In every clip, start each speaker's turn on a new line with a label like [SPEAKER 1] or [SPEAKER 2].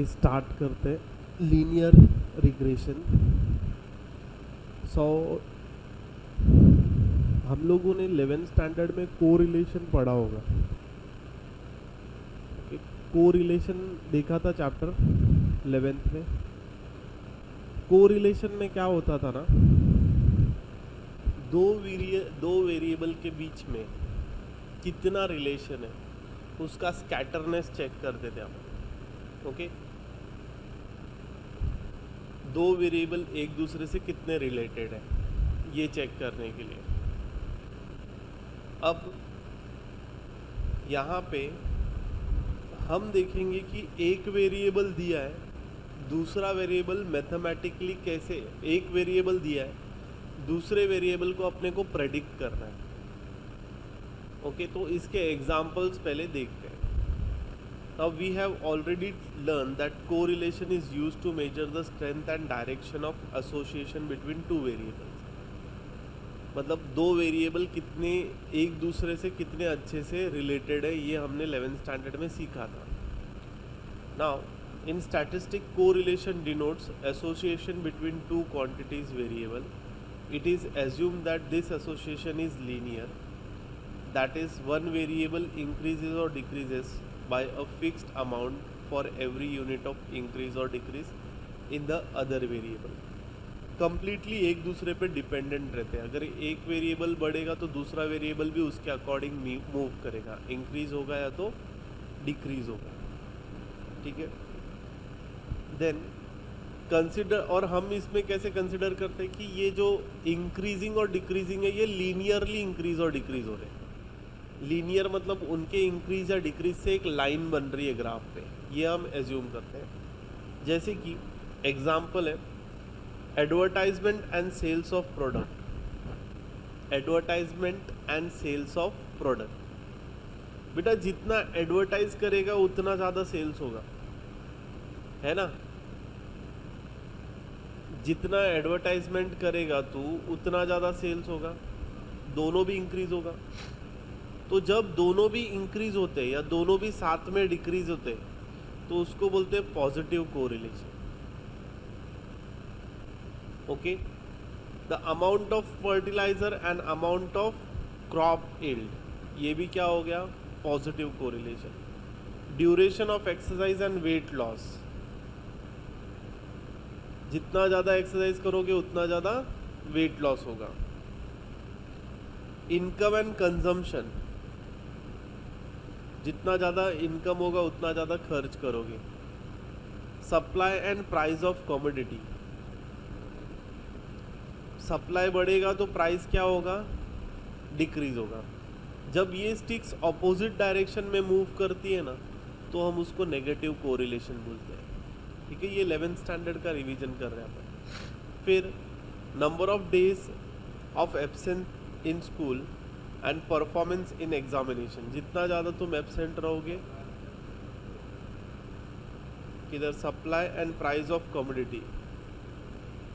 [SPEAKER 1] Start करते हैं linear regression. हम लोगों ने 11th स्टैंडर्ड में कोरिलेशन पढ़ा होगा। कोरिलेशन देखा था चैप्टर 11th में। कोरिलेशन में क्या होता था ना, दो वेरिएबल के बीच में कितना रिलेशन है उसका स्कैटरनेस चेक करते थे आप। ओके, दो वेरिएबल एक दूसरे से कितने रिलेटेड है ये चेक करने के लिए। अब यहाँ पे हम देखेंगे कि एक वेरिएबल दिया है, दूसरा वेरिएबल मैथमेटिकली कैसे, एक वेरिएबल दिया है दूसरे वेरिएबल को अपने को प्रेडिक्ट करना है। ओके, तो इसके एग्जांपल्स पहले देखते हैं। Now we have already learn that correlation is used to measure the strength and direction of association between two variables. मतलब दो वेरिएबल कितने एक दूसरे से कितने अच्छे से रिलेटेड है, ये हमने 11th स्टैंडर्ड में सीखा था। Now in statistic correlation denotes association between two quantities variable. It is assumed that this association is linear, that is one variable increases or decreases by a fixed amount for every unit of increase or decrease in the other variable. Completely एक दूसरे पे dependent रहते हैं। अगर एक variable बढ़ेगा तो दूसरा वेरिएबल भी उसके अकॉर्डिंग मूव करेगा, इंक्रीज होगा या तो डिक्रीज होगा। ठीक है, देन कंसिडर, और हम इसमें कैसे कंसिडर करते हैं कि ये जो इंक्रीजिंग और डिक्रीजिंग है ये लीनियरली इंक्रीज और डिक्रीज हो रहे हैं। लीनियर मतलब उनके इंक्रीज या डिक्रीज से एक लाइन बन रही है ग्राफ पे, ये हम एज्यूम करते हैं। जैसे कि एग्जांपल है advertisement and sales of product. Advertisement and sales of product, बेटा जितना एडवर्टाइज करेगा उतना ज़्यादा सेल्स होगा, है ना। जितना एडवर्टाइजमेंट करेगा तू उतना ज़्यादा सेल्स होगा, दोनों भी इंक्रीज होगा। तो जब दोनों भी इंक्रीज होते हैं या दोनों भी साथ में डिक्रीज होते हैं तो उसको बोलते हैं positive correlation. Okay, the amount of fertiliser and amount of crop yield, ये भी क्या हो गया, positive correlation. Duration of exercise and weight loss, जितना ज़्यादा एक्सरसाइज करोगे उतना ज़्यादा वेट लॉस होगा। इनकम एंड कंजम्पशन, जितना ज़्यादा इनकम होगा उतना ज़्यादा खर्च करोगे। Supply and price of commodity, supply बढ़ेगा तो प्राइस क्या होगा, डिक्रीज होगा। जब ये स्टिक्स ऑपोजिट डायरेक्शन में मूव करती है ना तो हम उसको नेगेटिव कोरिलेशन बोलते हैं। ठीक है, ये 11th स्टैंडर्ड का रिवीजन कर रहे हैं अपन। फिर number of days of absent in school and performance in examination, जितना ज़्यादा तुम एब्सेंट रहोगे, किधर, supply and price of commodity,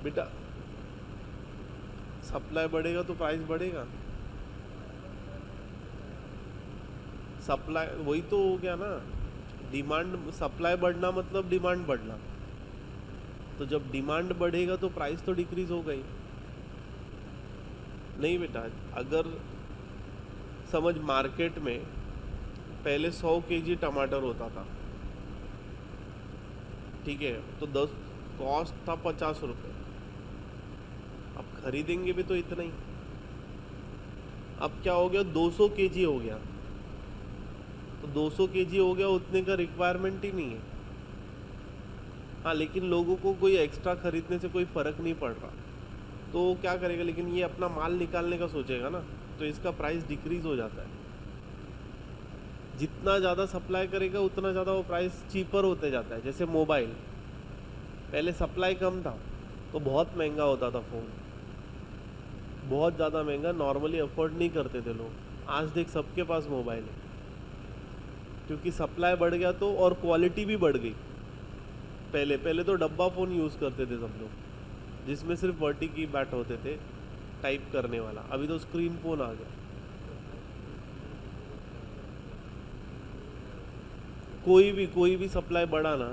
[SPEAKER 1] बेटा सप्लाई बढ़ेगा तो प्राइस बढ़ेगा। सप्लाई वही तो हो गया ना, डिमांड, सप्लाई बढ़ना मतलब डिमांड बढ़ना। तो जब डिमांड बढ़ेगा तो प्राइस तो डिक्रीज होगा ही नहीं बेटा। अगर समझ मार्केट में पहले 100 kg टमाटर होता था, ठीक है, तो 10 कॉस्ट था 50 रुपये, अब खरीदेंगे भी तो इतना ही। अब क्या हो गया, 200 kg हो गया, तो 200 kg हो गया, उतने का रिक्वायरमेंट ही नहीं है। हाँ, लेकिन लोगों को कोई एक्स्ट्रा खरीदने से कोई फ़र्क नहीं पड़ रहा, तो क्या करेगा, लेकिन ये अपना माल निकालने का सोचेगा ना, तो इसका प्राइस डिक्रीज हो जाता है। जितना ज़्यादा सप्लाई करेगा उतना ज़्यादा वो प्राइस चीपर होते जाता है। जैसे मोबाइल, पहले सप्लाई कम था तो बहुत महंगा होता था फ़ोन, बहुत ज़्यादा महंगा, नॉर्मली अफोर्ड नहीं करते थे लोग। आज देख सबके पास मोबाइल है, क्योंकि सप्लाई बढ़ गया तो, और क्वालिटी भी बढ़ गई। पहले तो डब्बा फ़ोन यूज़ करते थे सब लोग, जिसमें सिर्फ वर्टी की बैट होते थे टाइप करने वाला। अभी तो स्क्रीन फ़ोन आ गया। कोई भी सप्लाई बढ़ा ना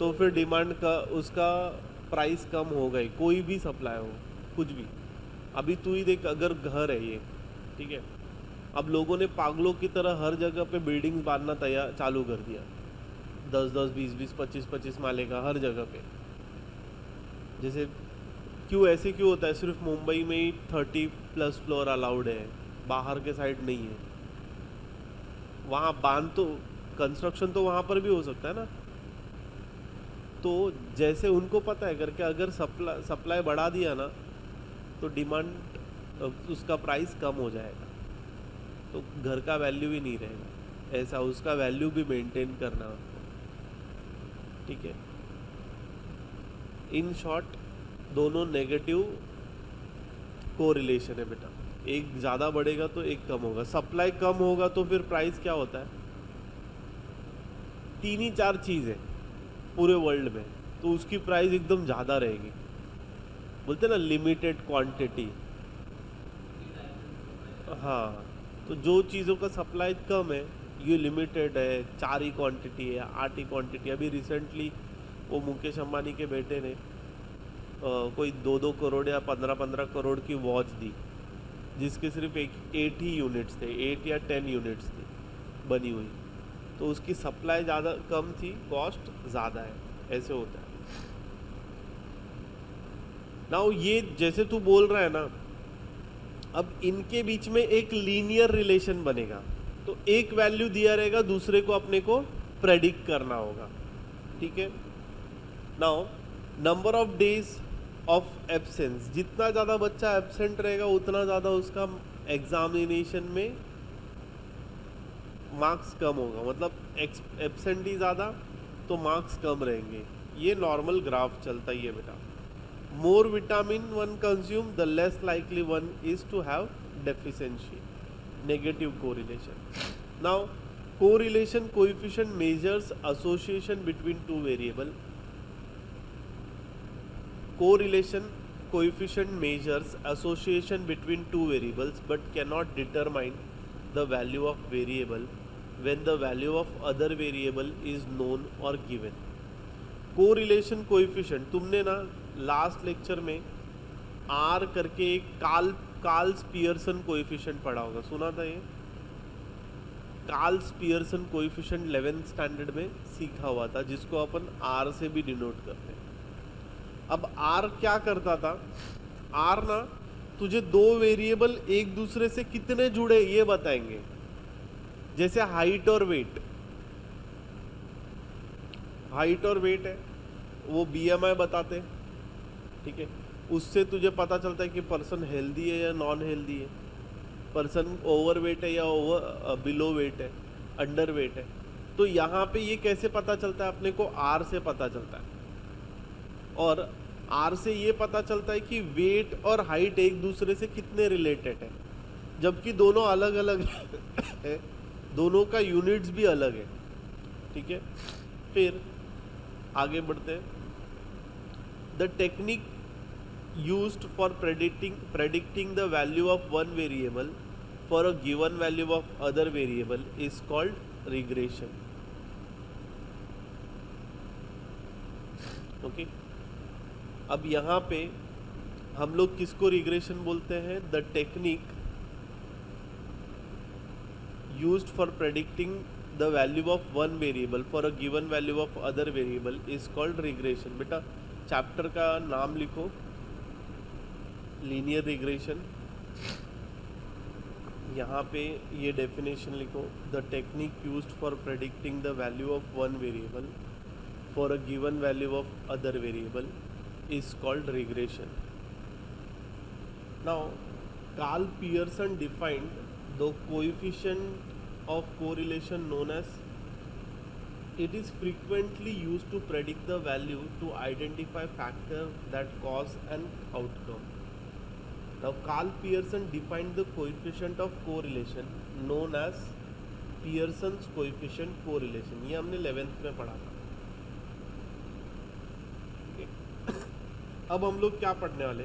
[SPEAKER 1] तो फिर डिमांड का उसका प्राइस कम होगा ही, कोई भी सप्लाई हो, कुछ भी। अभी तू ही देख, अगर घर है ये, ठीक है, अब लोगों ने पागलों की तरह हर जगह पे बिल्डिंग्स बांधना तैयार चालू कर दिया, 10-10, 20-20, 25-25 माले का हर जगह पे। जैसे क्यों ऐसे क्यों होता है? सिर्फ मुंबई में ही 30+ फ्लोर अलाउड है, बाहर के साइड नहीं है। वहाँ बांध तो कंस्ट्रक्शन तो वहाँ पर भी हो सकता है ना। तो जैसे उनको पता है करके अगर सप्लाई बढ़ा दिया ना तो डिमांड उसका प्राइस कम हो जाएगा, तो घर का वैल्यू ही नहीं रहेगा। ऐसा उसका वैल्यू भी मेंटेन करना आपको, ठीक है। इन शॉर्ट दोनों नेगेटिव कोरिलेशन है बेटा, एक ज़्यादा बढ़ेगा तो एक कम होगा। सप्लाई कम होगा तो फिर प्राइस क्या होता है? 3 ही 4 चीज़ है पूरे वर्ल्ड में, तो उसकी प्राइस एकदम ज़्यादा रहेगी। बोलते ना लिमिटेड क्वांटिटी। हाँ, तो जो चीज़ों का सप्लाई कम है, ये लिमिटेड है, 4 ही क्वांटिटी है, 8 ही क्वांटिटी। अभी रिसेंटली वो मुकेश अंबानी के बेटे ने कोई 2-2 करोड़ या 15-15 करोड़ की वॉच दी, जिसके सिर्फ 8 ही यूनिट्स थे, 8 या 10 यूनिट्स थी बनी हुई। तो उसकी सप्लाई ज़्यादा कम थी, कॉस्ट ज़्यादा है। ऐसे होता है। नाउ ये जैसे तू बोल रहा है ना, अब इनके बीच में एक लीनियर रिलेशन बनेगा। तो एक वैल्यू दिया रहेगा, दूसरे को अपने को प्रेडिक्ट करना होगा, ठीक है। Now number of days of absence, जितना ज़्यादा बच्चा एब्सेंट रहेगा उतना ज़्यादा उसका एग्जामिनेशन में मार्क्स कम होगा। मतलब एब्सेंट ही ज़्यादा तो मार्क्स कम रहेंगे। ये नॉर्मल ग्राफ चलता ही है बेटा। More vitamin one consume the less likely one is to have deficiency, negative correlation. Now correlation coefficient measures association between two variable. Correlation coefficient measures association between two variables but cannot determine the value of variable when the value of other variable is known or given. Correlation coefficient, तुमने ना last lecture में R करके एक Carl's Pearson coefficient पढ़ा होगा, सुना था ये? Carl's Pearson coefficient 11th standard में सीखा हुआ था, जिसको अपन R से भी डिनोट करते हैं। अब R क्या करता था? R ना तुझे दो वेरिएबल एक दूसरे से कितने जुड़े ये बताएंगे। जैसे हाइट और वेट, हाइट और वेट है वो BMI बताते, ठीक है। उससे तुझे पता चलता है कि पर्सन हेल्दी है या नॉन हेल्दी है, पर्सन ओवर वेट है या बिलो वेट है, अंडर वेट है। तो यहाँ पे ये कैसे पता चलता है? अपने को R से पता चलता है। और R से ये पता चलता है कि वेट और हाइट एक दूसरे से कितने रिलेटेड है, जबकि दोनों अलग अलग है, दोनों का यूनिट्स भी अलग है, ठीक है। फिर आगे बढ़ते हैं। The technique used for predicting the value of one variable for a given value of other variable is called regression, okay. अब यहाँ पे हम लोग किसको रिग्रेशन बोलते हैं? The technique used for predicting the value of one variable for a given value of other variable is called regression. बेटा chapter का नाम लिखो, लीनियर रिग्रेशन। यहाँ पे ये डेफिनेशन लिखो, the technique used for predicting the value of one variable for a given value of other variable is called regression. Now, Carl Pearson defined the coefficient of correlation known as, it is frequently used to predict the value to identify factors that cause an outcome. Now, Carl Pearson defined the coefficient of correlation known as Pearson's coefficient correlation. ये हमने 11th में पढ़ा था। अब हम लोग क्या पढ़ने वाले?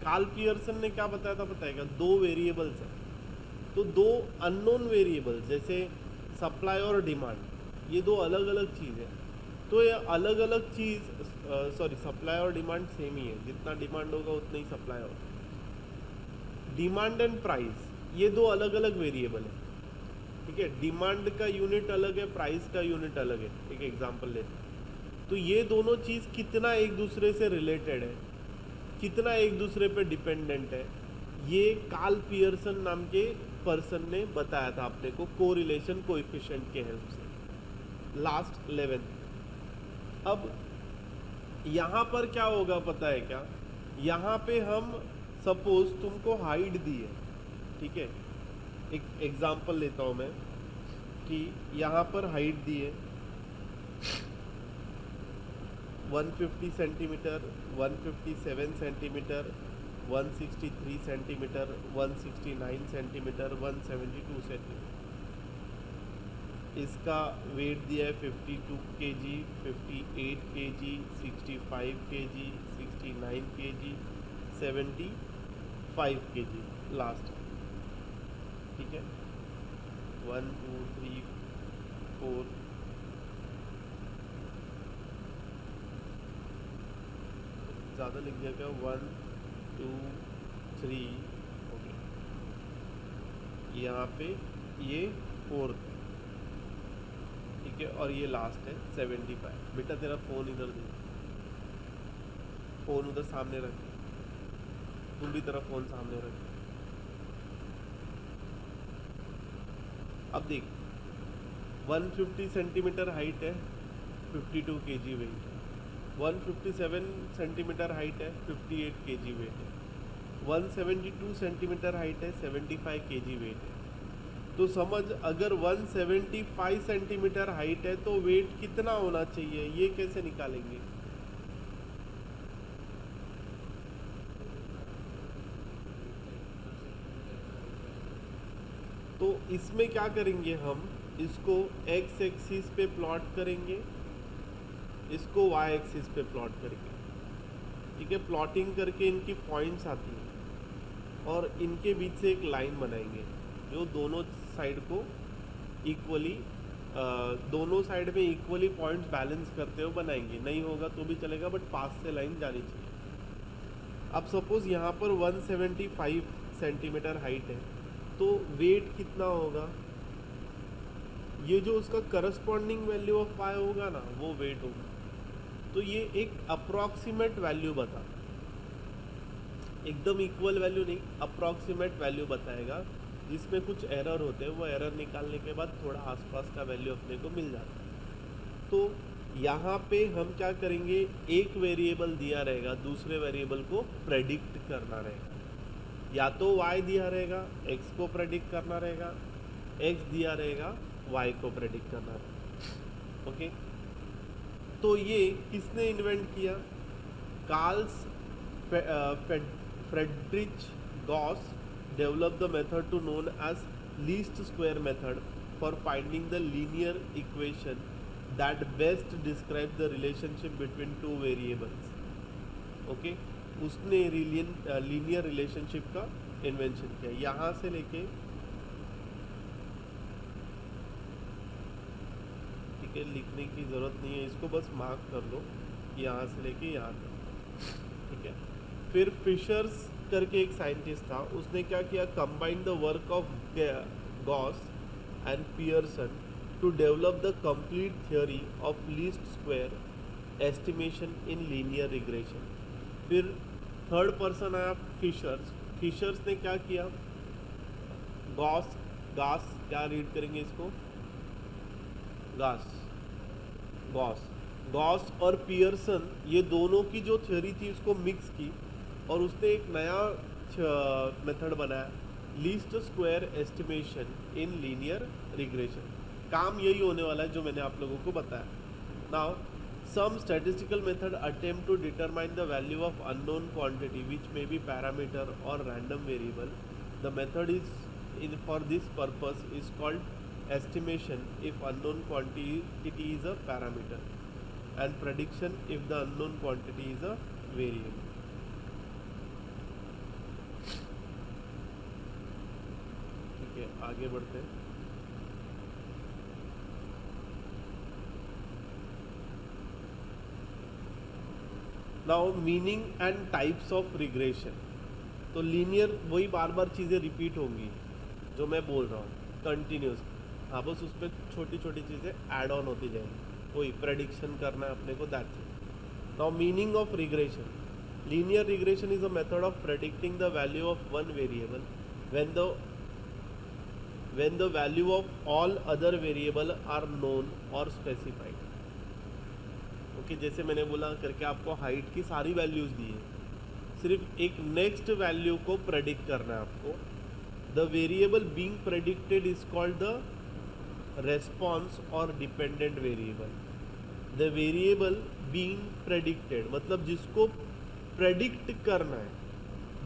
[SPEAKER 1] कार्ल पियर्सन ने क्या बताया था बताएगा? दो वेरिएबल्स हैं, तो दो अननोन वेरिएबल्स जैसे सप्लाई और डिमांड, ये दो अलग अलग चीज़ है। तो ये अलग अलग चीज़, सॉरी, सप्लाई और डिमांड सेम ही है, जितना डिमांड होगा उतना ही सप्लाई होगा। डिमांड एंड प्राइस ये दो अलग अलग वेरिएबल है, ठीक है। डिमांड का यूनिट अलग है, प्राइस का यूनिट अलग है। एक एग्जांपल लेते हैं, तो ये दोनों चीज़ कितना एक दूसरे से रिलेटेड है, कितना एक दूसरे पे डिपेंडेंट है, ये कार्ल पियर्सन नाम के पर्सन ने बताया था अपने को कोरिलेशन कोएफिशिएंट के हेल्प से लास्ट 11। अब यहाँ पर क्या होगा पता है क्या, यहाँ पे हम सपोज तुमको हाइट दी है, ठीक है। एक एग्जांपल लेता हूँ मैं कि यहाँ पर हाइट दी है 150 centimetre, 157 centimetre, 163 centimetre, 169 centimetre, 172 centimetre. इसका वेट दिया है 52 kg, 58 kg, 65 kg, 69 kg, 75 kg last, ठीक है। 1 2 3 4 ज़्यादा लिख दिया क्या, 1 2 3, ओके। यहाँ पे ये 4, ठीक है, और ये लास्ट है 75। बेटा तेरा फ़ोन इधर दे, फ़ोन उधर सामने रख, तुम भी तेरा फ़ोन सामने रख। अब देख 150 सेंटीमीटर हाइट है, 52 kg वेट है। 157 सेंटीमीटर हाइट है, 58 kg वेट है। 172 सेंटीमीटर हाइट है, 75 kg वेट है। तो समझ, अगर 175 सेंटीमीटर हाइट है तो वेट कितना होना चाहिए, ये कैसे निकालेंगे? तो इसमें क्या करेंगे हम, इसको x एक्सिस पे प्लॉट करेंगे, इसको y एक्सिस पे प्लॉट करेंगे, ठीक है। प्लॉटिंग करके इनकी पॉइंट्स आती हैं और इनके बीच से एक लाइन बनाएंगे जो दोनों साइड को इक्वली, दोनों साइड में इक्वली पॉइंट्स बैलेंस करते हुए बनाएंगे। नहीं होगा तो भी चलेगा, बट पास से लाइन जानी चाहिए। अब सपोज यहाँ पर 175 सेंटीमीटर हाइट है, तो वेट कितना होगा, ये जो उसका करस्पॉन्डिंग वैल्यू ऑफ y होगा ना, वो वेट होगा। तो ये एक अप्रॉक्सीमेट वैल्यू बता, एकदम इक्वल वैल्यू नहीं, अप्रॉक्सीमेट वैल्यू बताएगा, जिसमें कुछ एरर होते हैं। वो एरर निकालने के बाद थोड़ा आसपास का वैल्यू अपने को मिल जाता है। तो यहाँ पे हम क्या करेंगे, एक वेरिएबल दिया रहेगा, दूसरे वेरिएबल को प्रेडिक्ट करना रहेगा। या तो y दिया रहेगा, x को प्रेडिक्ट करना रहेगा, x दिया रहेगा, y को प्रेडिक्ट करना रहेगा, ओके। तो ये किसने इन्वेंट किया? Carl's Friedrich Gauss developed the method to known as least square method for finding the linear equation that best describes the relationship between two variables, okay। उसने लीनियर रिलेशनशिप का invention किया। यहाँ से लेके, ठीक है, लिखने की ज़रूरत नहीं है, इसको बस मार्क कर लो, यहाँ से लेके यहाँ तक, ठीक है। फिर फिशर्स करके एक साइंटिस्ट था, उसने क्या किया, combine the work of Gauss and Pearson to develop the complete theory of least square estimation in linear regression. फिर थर्ड पर्सन आया फिशर्स ने क्या किया, गॉस क्या रीड करेंगे इसको, गॉस और पियर्सन, ये दोनों की जो थ्योरी थी उसको मिक्स की और उसने एक नया मेथड बनाया, least square estimation in linear regression. काम यही होने वाला है जो मैंने आप लोगों को बताया। Now some statistical method attempt to determine the value of unknown quantity which may be parameter or random variable. The method is for this purpose is called estimation if unknown quantity is a parameter and prediction if the unknown quantity is a variable. ठीक है, आगे बढ़ते हैं। Now meaning and types of regression. तो linear वही बार बार चीज़ें repeat होंगी जो मैं बोल रहा हूँ कंटिन्यूस। हाँ, बस उस पर छोटी छोटी चीज़ें ऐड ऑन होती जाएंगी। वही प्रेडिक्शन करना है अपने को, that's it. Now meaning of regression. Linear regression is a method of predicting the value of one variable when the value of all other variable are known or specified। Okay, जैसे मैंने बोला करके आपको height की सारी values दी है, सिर्फ एक नेक्स्ट वैल्यू को प्रेडिक्ट करना है आपको। The variable being predicted is called the response or dependent variable. The variable being predicted मतलब जिसको प्रेडिक्ट करना है,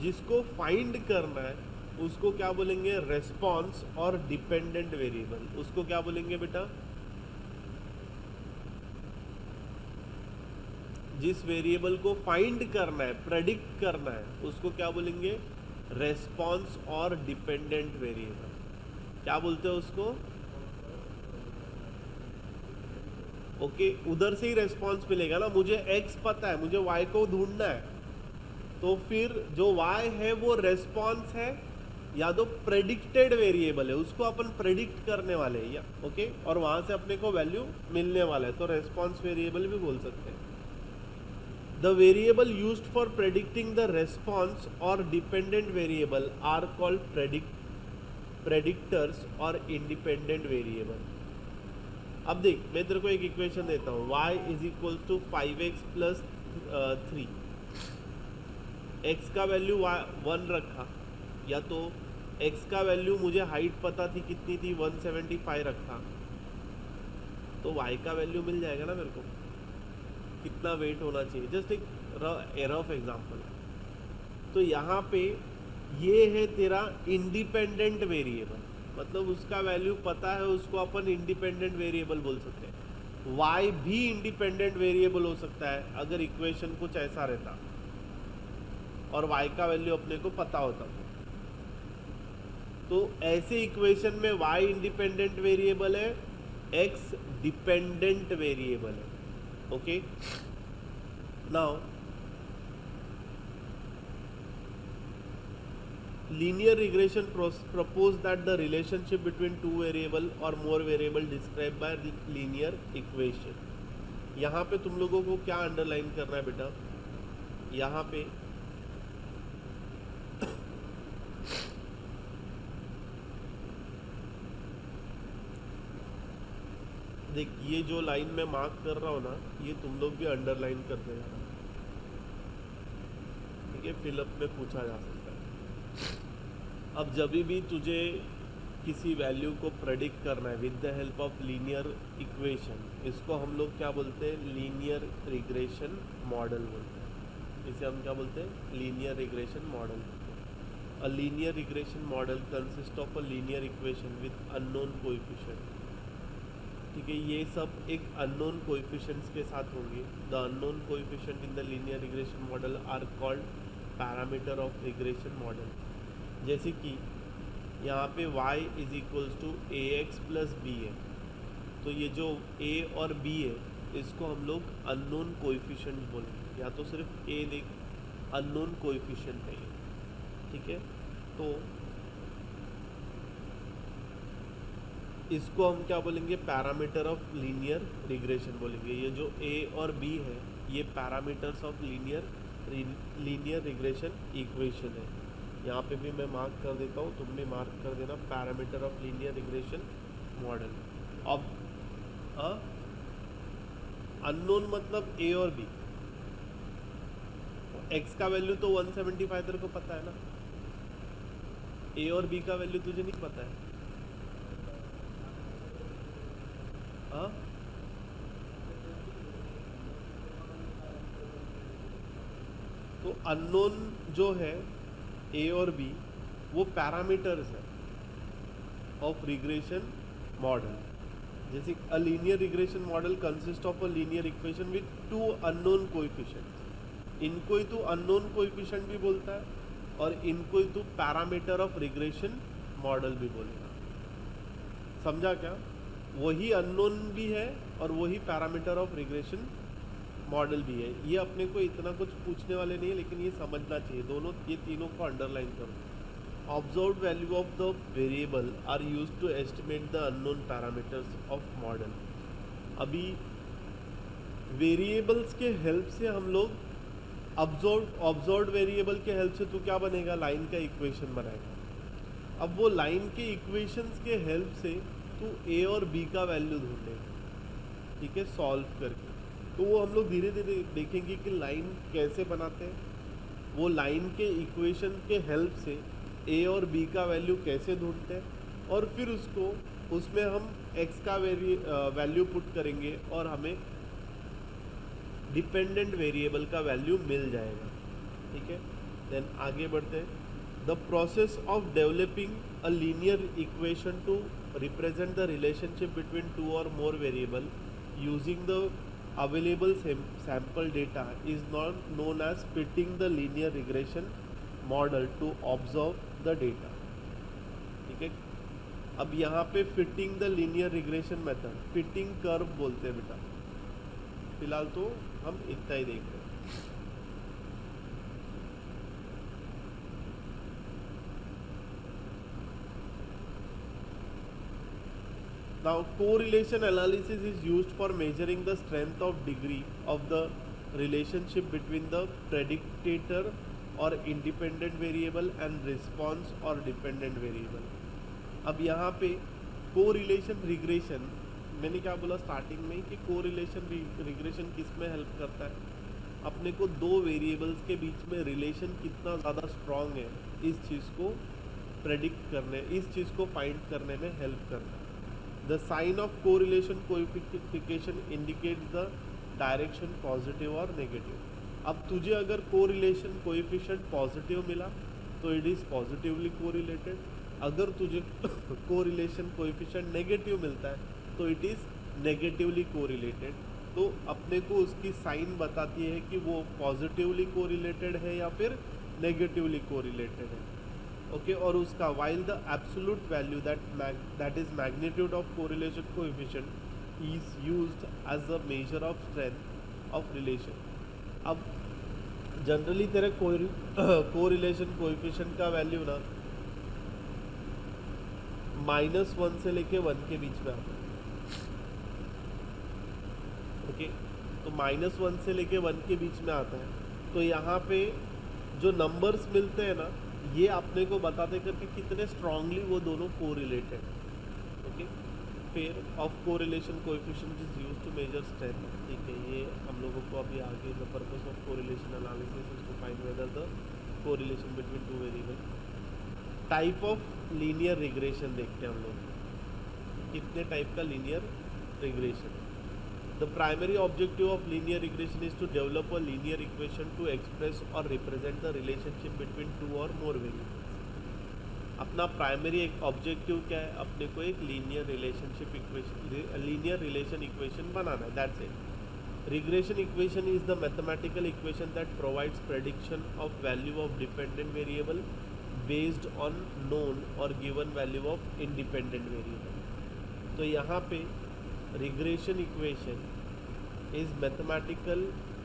[SPEAKER 1] जिसको फाइंड करना है, उसको क्या बोलेंगे? Response or dependent variable. उसको क्या बोलेंगे बेटा? जिस वेरिएबल को फाइंड करना है, प्रेडिक्ट करना है, उसको क्या बोलेंगे? Response or dependent variable. क्या बोलते हैं उसको? ओके, उधर से ही रेस्पॉन्स मिलेगा ना। मुझे एक्स पता है, मुझे वाई को ढूंढना है, तो फिर जो वाई है वो रेस्पॉन्स है या तो प्रेडिक्टेड वेरिएबल है, उसको अपन प्रेडिक्ट करने वाले हैं या ओके, और वहां से अपने को वैल्यू मिलने वाला है, तो रेस्पॉन्स वेरिएबल भी बोल सकते हैं। The variable used for predicting the response or dependent variable are called predictors or independent variable. अब देख, मैं तेरे को एक इक्वेशन देता हूँ, y is equal to 5x plus 3। x का वैल्यू 1 रखा, या तो x का वैल्यू मुझे हाइट पता थी कितनी थी, 175 रखा, तो y का वैल्यू मिल जाएगा ना मेरे को, कितना वेट होना चाहिए। जस्ट एक रफ एग्जांपल। तो यहाँ पे ये है तेरा इंडिपेंडेंट वेरिएबल, मतलब उसका वैल्यू पता है, उसको अपन इंडिपेंडेंट वेरिएबल बोल सकते हैं। y भी इंडिपेंडेंट वेरिएबल हो सकता है अगर इक्वेशन कुछ ऐसा रहता और y का वैल्यू अपने को पता होता। तो ऐसे इक्वेशन में y इंडिपेंडेंट वेरिएबल है, x डिपेंडेंट वेरिएबल है। Okay, now linear regression propose that the relationship between two variable or more variable described by the linear equation। यहाँ पे तुम लोगों को क्या अंडरलाइन करना है बेटा? यहाँ पे देख, ये जो लाइन में मार्क कर रहा हूँ ना, ये तुम लोग भी अंडरलाइन कर देना, ठीक है? फिलअप में पूछा जा सकता है। अब जब भी तुझे किसी वैल्यू को प्रेडिक्ट करना है with the help of linear equation, इसको हम लोग क्या बोलते हैं? लीनियर रिग्रेशन मॉडल बोलते हैं। इसे हम क्या बोलते हैं? Linear regression model. A linear regression model consist of a linear equation with unknown coefficient. ठीक है, ये सब एक अननोन कोएफिशिएंट्स के साथ होंगे। The unknown coefficient in the linear regression model are called parameter of regression model. जैसे कि यहाँ पे y is equals to a x plus b है, तो ये जो a और b है, इसको हम लोग अननोन कोएफिशिएंट बोलेंगे, या तो सिर्फ a देख अननोन कोएफिशिएंट है ये, ठीक है? तो इसको हम क्या बोलेंगे? पैरामीटर ऑफ लीनियर रिग्रेशन बोलेंगे। ये जो a और b है, ये parameters of linear regression equation है। यहाँ पे भी मैं मार्क कर देता हूँ, तुम भी मार्क कर देना, parameter of linear regression model. अब अननोन मतलब a और b। x का वैल्यू तो 175 तेरे को पता है ना, a और b का वैल्यू तुझे नहीं पता है। तो अननोन जो है a और b, वो पैरामीटर्स है ऑफ रिग्रेशन मॉडल। जैसे a linear regression model consist of a linear equation with two unknown coefficients. इनको ही तो अननोन कोएफिशिएंट भी बोलता है, और इनको ही तो पैरामीटर ऑफ रिग्रेशन मॉडल भी बोलेगा। समझा क्या? वही अननोन भी है और वही पैरामीटर ऑफ रिग्रेशन मॉडल भी है। ये अपने को इतना कुछ पूछने वाले नहीं है, लेकिन ये समझना चाहिए, दोनों ये तीनों को अंडरलाइन करो। Observed value of the variable are used to estimate the unknown parameters of model. अभी वेरिएबल्स के हेल्प से हम लोग ऑब्जर्व्ड वेरिएबल के हेल्प से तो क्या बनेगा, लाइन का इक्वेशन बनाएगा। अब वो लाइन के इक्वेशंस के हेल्प से तू ए और बी का वैल्यू ढूंढेगा, ठीक है, सॉल्व करके। तो वो हम लोग धीरे धीरे देखेंगे कि लाइन कैसे बनाते हैं, वो लाइन के इक्वेशन के हेल्प से ए और बी का वैल्यू कैसे ढूंढते हैं, और फिर उसमें हम एक्स का वैल्यू पुट करेंगे और हमें डिपेंडेंट वेरिएबल का वैल्यू मिल जाएगा, ठीक है। देन आगे बढ़ते हैं। The process of developing a linear equation to represent the relationship between two or more variable using the available sample data is not known as fitting the linear regression model to observe the data, ठीक है। अब यहाँ पे fitting the linear regression method, fitting curve बोलते हैं बेटा, फिलहाल तो हम इतना ही देख रहे हैं। Now, correlation analysis is used for measuring the strength of degree of the relationship between the predictor or independent variable and response or dependent variable. अब यहाँ पे correlation regression, मैंने क्या बोला स्टार्टिंग में कि correlation regression किस में हेल्प करता है, अपने को दो वेरिएबल्स के बीच में रिलेशन कितना ज़्यादा स्ट्रॉन्ग है इस चीज़ को प्रेडिक्ट करने, इस चीज़ को फाइंड करने में हेल्प करता है। The sign of correlation coefficient indicates the direction positive or negative. अब तुझे अगर correlation coefficient पॉजिटिव मिला तो it is positively correlated, अगर तुझे correlation coefficient नेगेटिव मिलता है तो it is negatively correlated। तो अपने को उसकी साइन बताती है कि वो पॉजिटिवली कोरिलेटेड है या फिर नेगेटिवली कोरिलेटेड है, ओके। और उसका while the absolute value that is magnitude of correlation coefficient is used as a measure of strength of relation। अब जनरली तेरे कोरिलेशन कोएफिशिएंट का वैल्यू ना -1 से लेके 1 के बीच में आता है, ओके। तो -1 से लेके 1 के बीच में आता है। तो यहाँ पे जो नंबर्स मिलते हैं ना, ये अपने को बताते करके कितने स्ट्रांगली वो दोनों कोरिलेटेड, ओके। फिर of correlation coefficient is used to measure strength, ठीक है। ये हम लोगों को अभी आगे the purpose of correlation analysis is to find whether the correlation between two variable. Type of linear regression देखते हैं हम लोग, कितने टाइप का linear regression. The primary objective of linear regression is to develop a linear equation to express or represent the relationship between two or more variables। अपना primary एक objective क्या है, अपने को एक linear relationship equation, linear relation equation बनाना है, that's it. Regression equation is the mathematical equation that provides prediction of value of dependent variable based on known or given value of independent variable. तो यहाँ पे regression equation is mathematical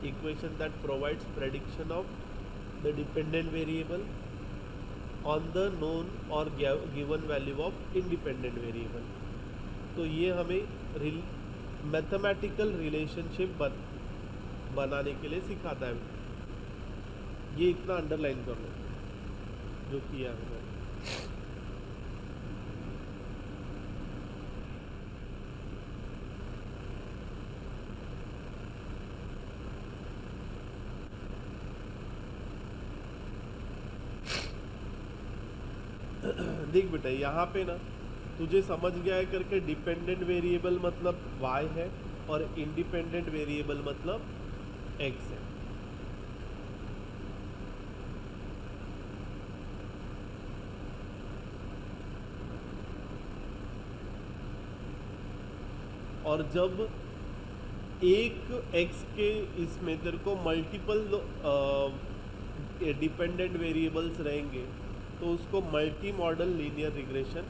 [SPEAKER 1] equation that provides prediction of the dependent variable on the known or given value of independent variable। तो ये हमें mathematical relationship बनाने के लिए सिखाता है। ये इतना अंडरलाइन कर लो जो किया है। देख बेटा, यहाँ पे ना तुझे समझ गया है करके डिपेंडेंट वेरिएबल मतलब y है और इंडिपेंडेंट वेरिएबल मतलब x है। और जब एक x के इसमें तेरे को मल्टीपल डिपेंडेंट वेरिएबल्स रहेंगे तो उसको मल्टी मॉडल लीनियर रिग्रेशन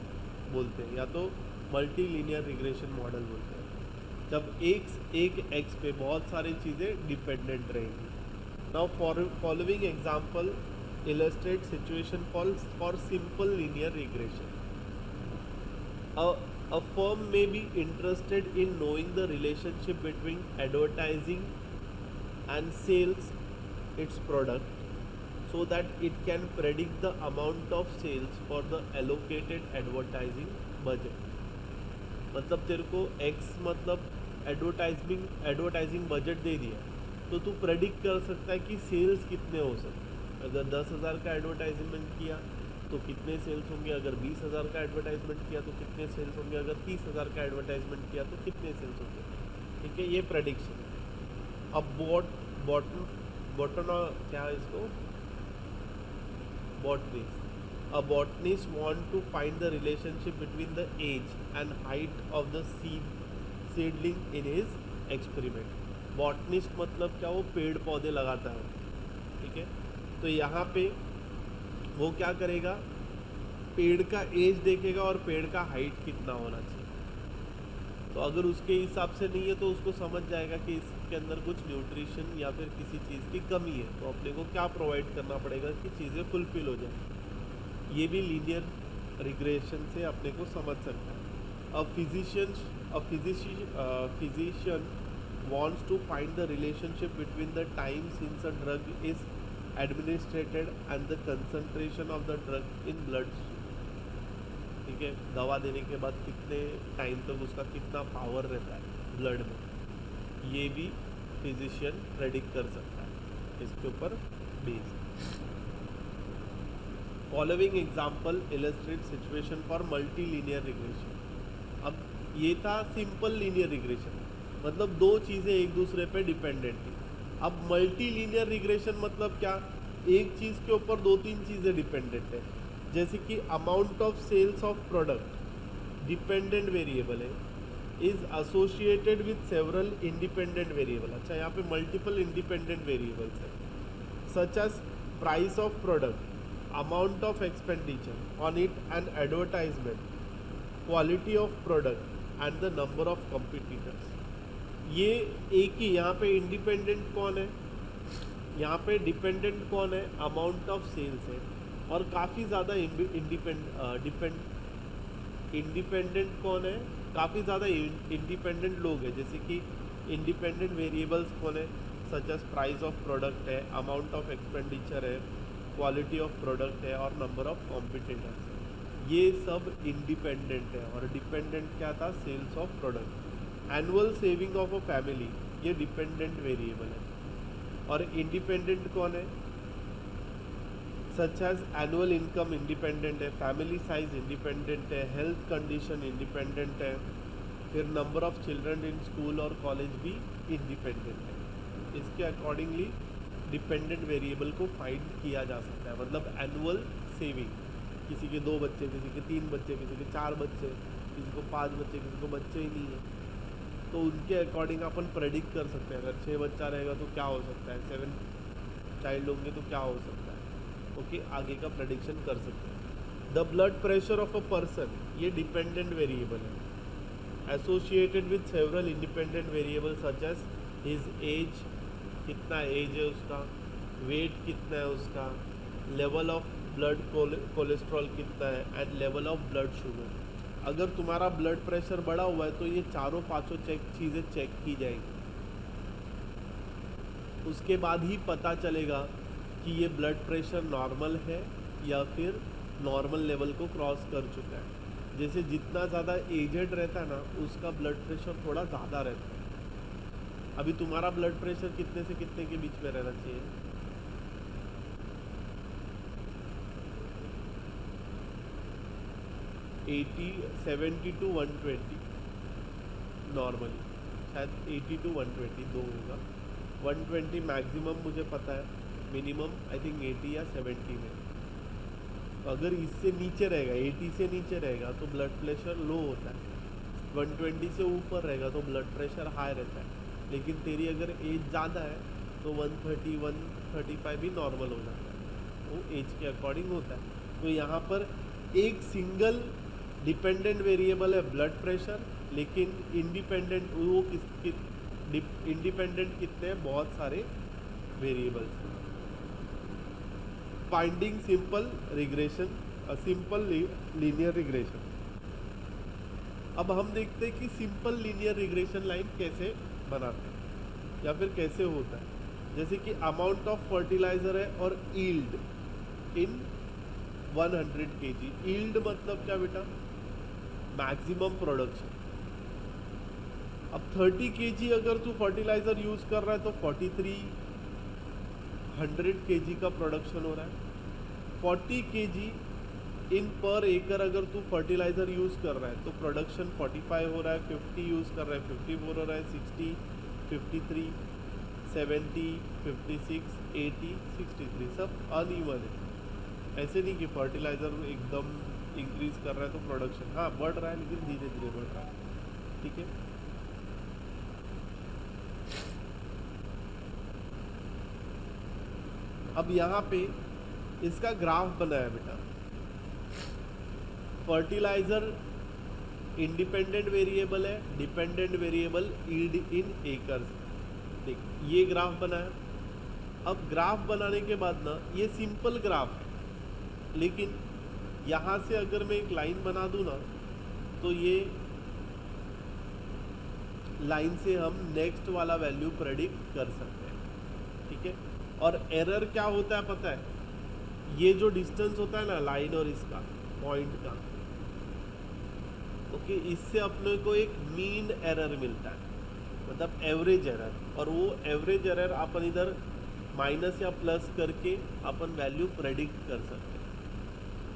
[SPEAKER 1] बोलते हैं, या तो मल्टी लीनियर रिग्रेशन मॉडल बोलते हैं। जब एक एक्स पे बहुत सारी चीज़ें डिपेंडेंट रहेंगी. Now following example illustrate situation for simple linear regression. A firm may be interested in knowing the relationship between advertising and sales its product so that it can predict the amount of sales for the allocated advertising budget. मतलब तेरे को x मतलब advertising budget दे दिया, तो तू predict कर सकता है कि सेल्स कितने हो सकते हैं. अगर 10,000 का एडवर्टाइजमेंट किया तो कितने सेल्स होंगे, अगर 20,000 का एडवर्टाइजमेंट किया तो कितने सेल्स होंगे, अगर 30,000 का एडवर्टाइजमेंट किया तो कितने सेल्स होंगे. ठीक है, ये प्रेडिक्शन है. अब बॉटन क्या है इसको, botanist. A botanist want to find the relationship between the age and height of the seedling in his experiment. Botanist मतलब क्या, वो पेड़ पौधे लगाता है. ठीक है, तो यहाँ पे वो क्या करेगा, पेड़ का एज देखेगा और पेड़ का हाइट कितना होना चाहिए. तो अगर उसके हिसाब से नहीं है तो उसको समझ जाएगा कि इसके अंदर कुछ न्यूट्रिशन या फिर किसी चीज़ की कमी है, तो अपने को क्या प्रोवाइड करना पड़ेगा कि चीज़ें फुलफिल हो जाए. ये भी लीनियर रिग्रेशन से अपने को समझ सकता है. अ physician wants to find the relationship between the time since a drug is administered and the concentration of the drug in blood. ठीक है, दवा देने के बाद कितने टाइम तक उसका कितना पावर रहता है ब्लड में, ये भी फिजिशियन प्रेडिक्ट कर सकता है इसके ऊपर based. Following example illustrate situation for multi linear regression. अब ये था सिंपल लीनियर रिग्रेशन, मतलब दो चीज़ें एक दूसरे पे डिपेंडेंट थी. अब मल्टी लीनियर रिग्रेशन मतलब क्या, एक चीज़ के ऊपर दो तीन चीज़ें डिपेंडेंट है. जैसे कि amount of sales of product dependent variable है, is associated with several independent variable. अच्छा, यहाँ पे मल्टीपल इंडिपेंडेंट वेरिएबल्स है, such as price of product, amount of expenditure on it and advertisement, quality of product and the number of competitors. ये एक ही, यहाँ पे independent कौन है, यहाँ पे डिपेंडेंट कौन है, अमाउंट ऑफ सेल्स है. और काफ़ी ज़्यादा इंडिपेंडेंट कौन है, काफ़ी ज़्यादा इंडिपेंडेंट लोग हैं. जैसे कि इंडिपेंडेंट वेरिएबल्स कौन है, such as price of product है, अमाउंट ऑफ एक्सपेंडिचर है, क्वालिटी ऑफ प्रोडक्ट है और नंबर ऑफ कॉम्पिटिटर्स है. ये सब इंडिपेंडेंट है. और डिपेंडेंट क्या था, sales of product. Annual saving of a family, ये डिपेंडेंट वेरिएबल है. और इंडिपेंडेंट कौन है, such as annual income independent है, फैमिली साइज इंडिपेंडेंट है, हेल्थ कंडीशन इंडिपेंडेंट है, फिर number of children in school और कॉलेज भी इंडिपेंडेंट है. इसके अकॉर्डिंगली डिपेंडेंट वेरिएबल को फाइंड किया जा सकता है. मतलब एनुअल सेविंग, किसी के 2 बच्चे, किसी के 3 बच्चे, किसी के 4 बच्चे, किसी को 5 बच्चे, किसी को बच्चे ही नहीं है, तो उनके अकॉर्डिंग अपन प्रेडिक्ट कर सकते हैं. अगर 6 बच्चा रहेगा तो क्या हो सकता है, 7 चाइल्ड होंगे तो क्या हो सकता है. ओके, आगे का प्रेडिक्शन कर सकते हैं. The blood pressure of a person, ये डिपेंडेंट वेरिएबल है, associated with several independent variable such as his age, कितना एज है उसका, वेट कितना है उसका, लेवल ऑफ ब्लड कोलेस्ट्रॉल कितना है and level of blood sugar. अगर तुम्हारा ब्लड प्रेशर बढ़ा हुआ है तो ये चारों पांचों चीज़ें चेक की जाएंगी. उसके बाद ही पता चलेगा कि ये ब्लड प्रेशर नॉर्मल है या फिर नॉर्मल लेवल को क्रॉस कर चुका है. जैसे जितना ज़्यादा एजेड रहता है ना, उसका ब्लड प्रेशर थोड़ा ज़्यादा रहता है. अभी तुम्हारा ब्लड प्रेशर कितने से कितने के बीच में रहना चाहिए, 70 to 120 नॉर्मली, शायद 80 to 120 दो होगा. 120 मैक्सिमम मुझे पता है, मिनिमम आई थिंक 80 या 70 में. तो अगर इससे नीचे रहेगा, 80 से नीचे रहेगा तो ब्लड प्रेशर लो होता है, 120 से ऊपर रहेगा तो ब्लड प्रेशर हाई रहता है. लेकिन तेरी अगर एज ज़्यादा है तो 130 135 भी नॉर्मल हो जाता है, वो एज के अकॉर्डिंग होता है. तो यहाँ पर एक सिंगल डिपेंडेंट वेरिएबल है ब्लड प्रेशर लेकिन इंडिपेंडेंट वो इंडिपेंडेंट कितने हैं? बहुत सारे variables. Finding simple regression, simple linear regression. अब हम देखते हैं कि सिंपल लीनियर रिग्रेशन लाइन कैसे बनाते हैं या फिर कैसे होता है। जैसे कि अमाउंट ऑफ फर्टिलाइजर है और यील्ड इन 100 kg। यील्ड मतलब क्या बेटा? Maximum production. अब 30 kg अगर तू फर्टिलाइजर यूज कर रहा है तो 4300 kg का प्रोडक्शन हो रहा है। 40 kg इन पर एकड़ अगर तू फर्टिलाइजर यूज कर रहा है तो प्रोडक्शन 45 हो रहा है। 50 यूज कर रहा है 54 हो रहा है। 60, 53, 70, 56, 80, 63 सब अनइवन है। ऐसे नहीं कि फर्टिलाइजर एकदम इंक्रीज कर रहा है तो प्रोडक्शन हाँ बढ़ रहा है, लेकिन धीरे धीरे बढ़ रहा है। ठीक है, अब यहाँ पे इसका ग्राफ बनाया बेटा। फर्टिलाइजर इंडिपेंडेंट वेरिएबल है, dependent variable yield in acres. देख ये ग्राफ बनाया। अब ग्राफ बनाने के बाद ना ये सिंपल ग्राफ है, लेकिन यहाँ से अगर मैं एक लाइन बना दूँ ना तो ये लाइन से हम नेक्स्ट वाला वैल्यू प्रेडिक्ट कर सकते हैं। ठीक है, और एरर क्या होता है पता है? ये जो डिस्टेंस होता है ना लाइन और इसका पॉइंट का, ओके, इससे अपने को एक मीन एरर मिलता है, मतलब एवरेज एरर। और वो एवरेज एरर अपन इधर माइनस या प्लस करके अपन वैल्यू प्रेडिक्ट कर सकते हैं।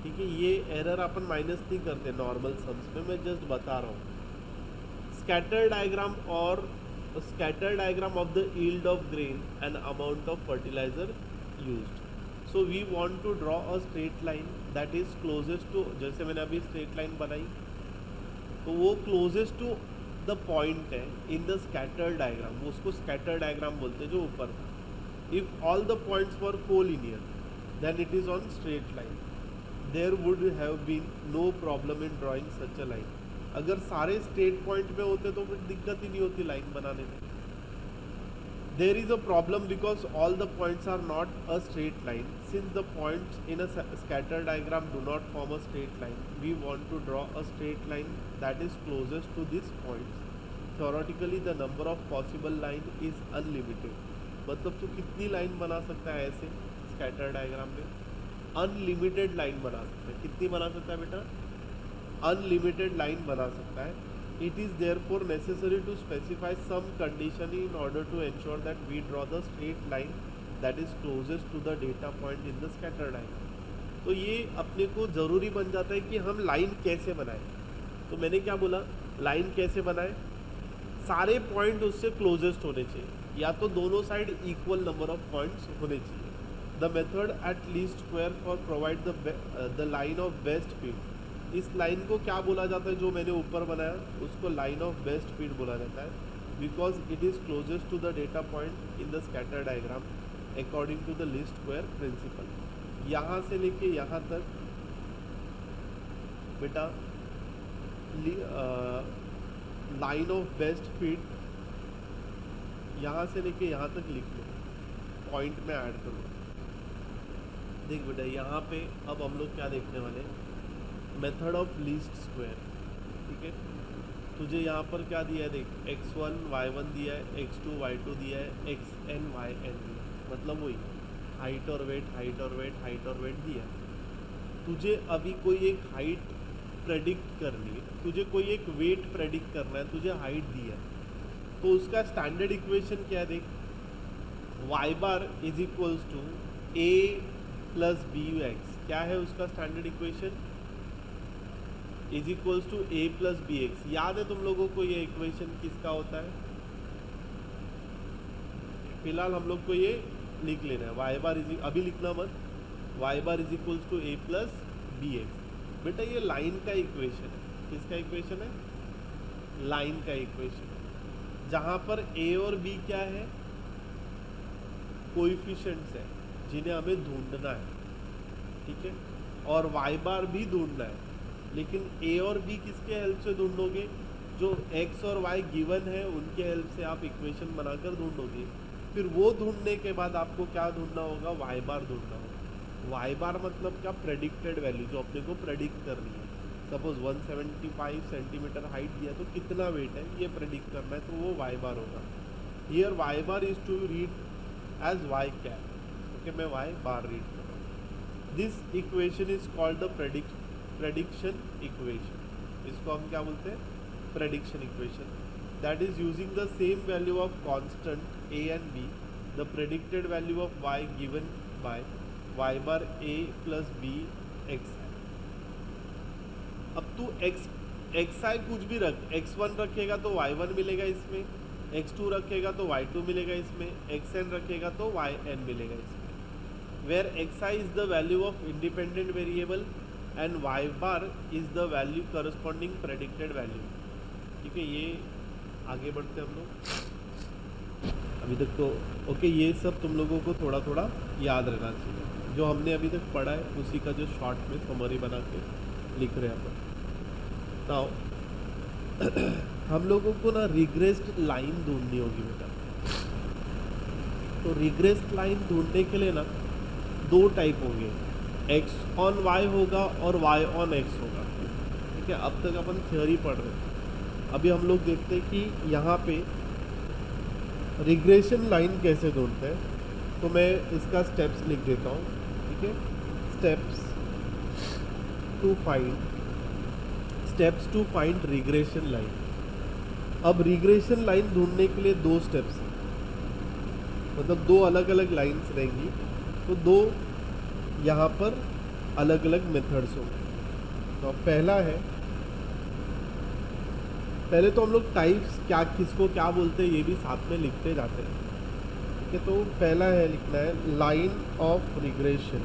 [SPEAKER 1] ठीक है, ये एरर अपन माइनस नहीं करते नॉर्मल सम्स में, मैं जस्ट बता रहा हूँ। स्कैटर डायग्राम और scatter diagram of the yield of grain and amount of fertiliser used. So we want to draw a straight line that is closest to, जैसे मैंने अभी स्ट्रेट लाइन बनाई तो वो क्लोजेस्ट टू द पॉइंट है in the scatter diagram, उसको scatter diagram बोलते हैं जो ऊपर था। If all the points were collinear then it is on straight line, there would have been no problem in drawing such a line. अगर सारे straight point में होते तो फिर दिक्कत ही नहीं होती लाइन बनाने में। There is a problem because all the points are not a straight line. Since the points in a scatter diagram do not form a straight line, we want to draw a straight line that is closest to this points. Theoretically the number of possible line is unlimited. मतलब तू कितनी line बना सकता है ऐसे scatter diagram में? Unlimited line बना सकता है। कितनी बना सकता है बेटा? अनलिमिटेड लाइन बना सकता है। It is therefore necessary to specify some condition in order to ensure that we draw the straight line that is closest to the data point in the scatter diagram. तो ये अपने को ज़रूरी बन जाता है कि हम लाइन कैसे बनाएं। तो मैंने क्या बोला, लाइन कैसे बनाएं? सारे पॉइंट उससे क्लोजेस्ट होने चाहिए, या तो दोनों side equal number of points होने चाहिए। The method at least square for provide the line of best fit. इस लाइन को क्या बोला जाता है? जो मैंने ऊपर बनाया उसको लाइन ऑफ बेस्ट फिट बोला जाता है, because it is closest to the data point in the scatter diagram according to the least square principle. यहाँ से लेके यहाँ तक बेटा लाइन ऑफ बेस्ट फिट यहाँ से लेके यहाँ तक लिख लो, पॉइंट में ऐड करो। देख बेटा यहाँ पे अब हम लोग क्या देखने वाले हैं? Method of least square. ठीक है, तुझे यहाँ पर क्या दिया है? देख x1 y1 दिया है, x2 y2 दिया है, xn yn दिया है, मतलब वही हाइट और वेट, हाइट और वेट, हाइट और वेट दिया है। तुझे अभी कोई एक हाइट प्रेडिक्ट करनी है, तुझे कोई एक वेट प्रेडिक्ट करना है, तुझे हाइट दिया है, तो उसका स्टैंडर्ड इक्वेशन क्या है? देख y bar is equals to a plus b x. क्या है उसका standard equation? Is equals to a plus b x. याद है तुम लोगों को ये इक्वेशन किसका होता है? फिलहाल हम लोग को ये लिख लेना है, वाई बार इज, अभी लिखना मत, y bar is equals to a plus b x. बेटा ये लाइन का इक्वेशन है। किसका इक्वेशन है? लाइन का इक्वेशन है, जहाँ पर ए और बी क्या है? कोएफिशिएंट्स है जिन्हें हमें ढूंढना है। ठीक है, और वाई बार भी ढूंढना है, लेकिन ए और बी किसके हेल्प से ढूंढोगे? जो x और y गिवन है उनके हेल्प से आप इक्वेशन बनाकर ढूंढोगे, फिर वो ढूंढने के बाद आपको क्या ढूंढना होगा, y बार ढूंढना होगा। y बार मतलब क्या, प्रेडिक्टेड वैल्यू जो अपने को प्रेडिक्ट करनी है। सपोज 175 सेंटीमीटर हाइट दिया तो कितना वेट है ये प्रेडिक्ट करना है, तो वो y बार होगा। Here y bar is to read as y cap. Okay, मैं y बार रीड कर रहा हूँ। This equation is called the prediction equation. इसको हम क्या बोलते हैं, prediction equation. That is using the same value of constant a and b, the predicted value of y given by y bar a plus b x। अब तू xi कुछ भी रख, x1 रखेगा तो y1 मिलेगा इसमें, x2 रखेगा तो y2 मिलेगा इसमें, xn रखेगा तो yn मिलेगा इसमें। Where xi is the value of independent variable and y bar is the value corresponding predicted value. ठीक है, ये आगे बढ़ते हम लोग। अभी तक तो ओके, ये सब तुम लोगों को थोड़ा थोड़ा याद रहना चाहिए। जो हमने अभी तक पढ़ा है उसी का जो शॉर्ट में समरी बना के लिख रहे हैं अपन। नाउ हम लोगों को ना रिग्रेस्ड लाइन ढूंढनी होगी बेटा। तो रिग्रेस्ड लाइन ढूंढने के लिए ना दो टाइप होंगे, x ऑन y होगा और y ऑन x होगा। ठीक है, अब तक अपन थ्योरी पढ़ रहे हैं। अभी हम लोग देखते हैं कि यहाँ पे रिग्रेशन लाइन कैसे ढूंढते हैं। तो मैं इसका स्टेप्स लिख देता हूँ। ठीक है, steps to find regression line. अब रिग्रेशन लाइन ढूंढने के लिए दो स्टेप्स हैं, मतलब दो अलग अलग लाइंस रहेंगी, तो दो यहाँ पर अलग अलग मेथड्स होंगे। तो अब पहला है, पहले तो हम लोग टाइप्स क्या किसको क्या बोलते हैं ये भी साथ में लिखते जाते हैं। ठीक है, तो पहला है लिखना है line of regression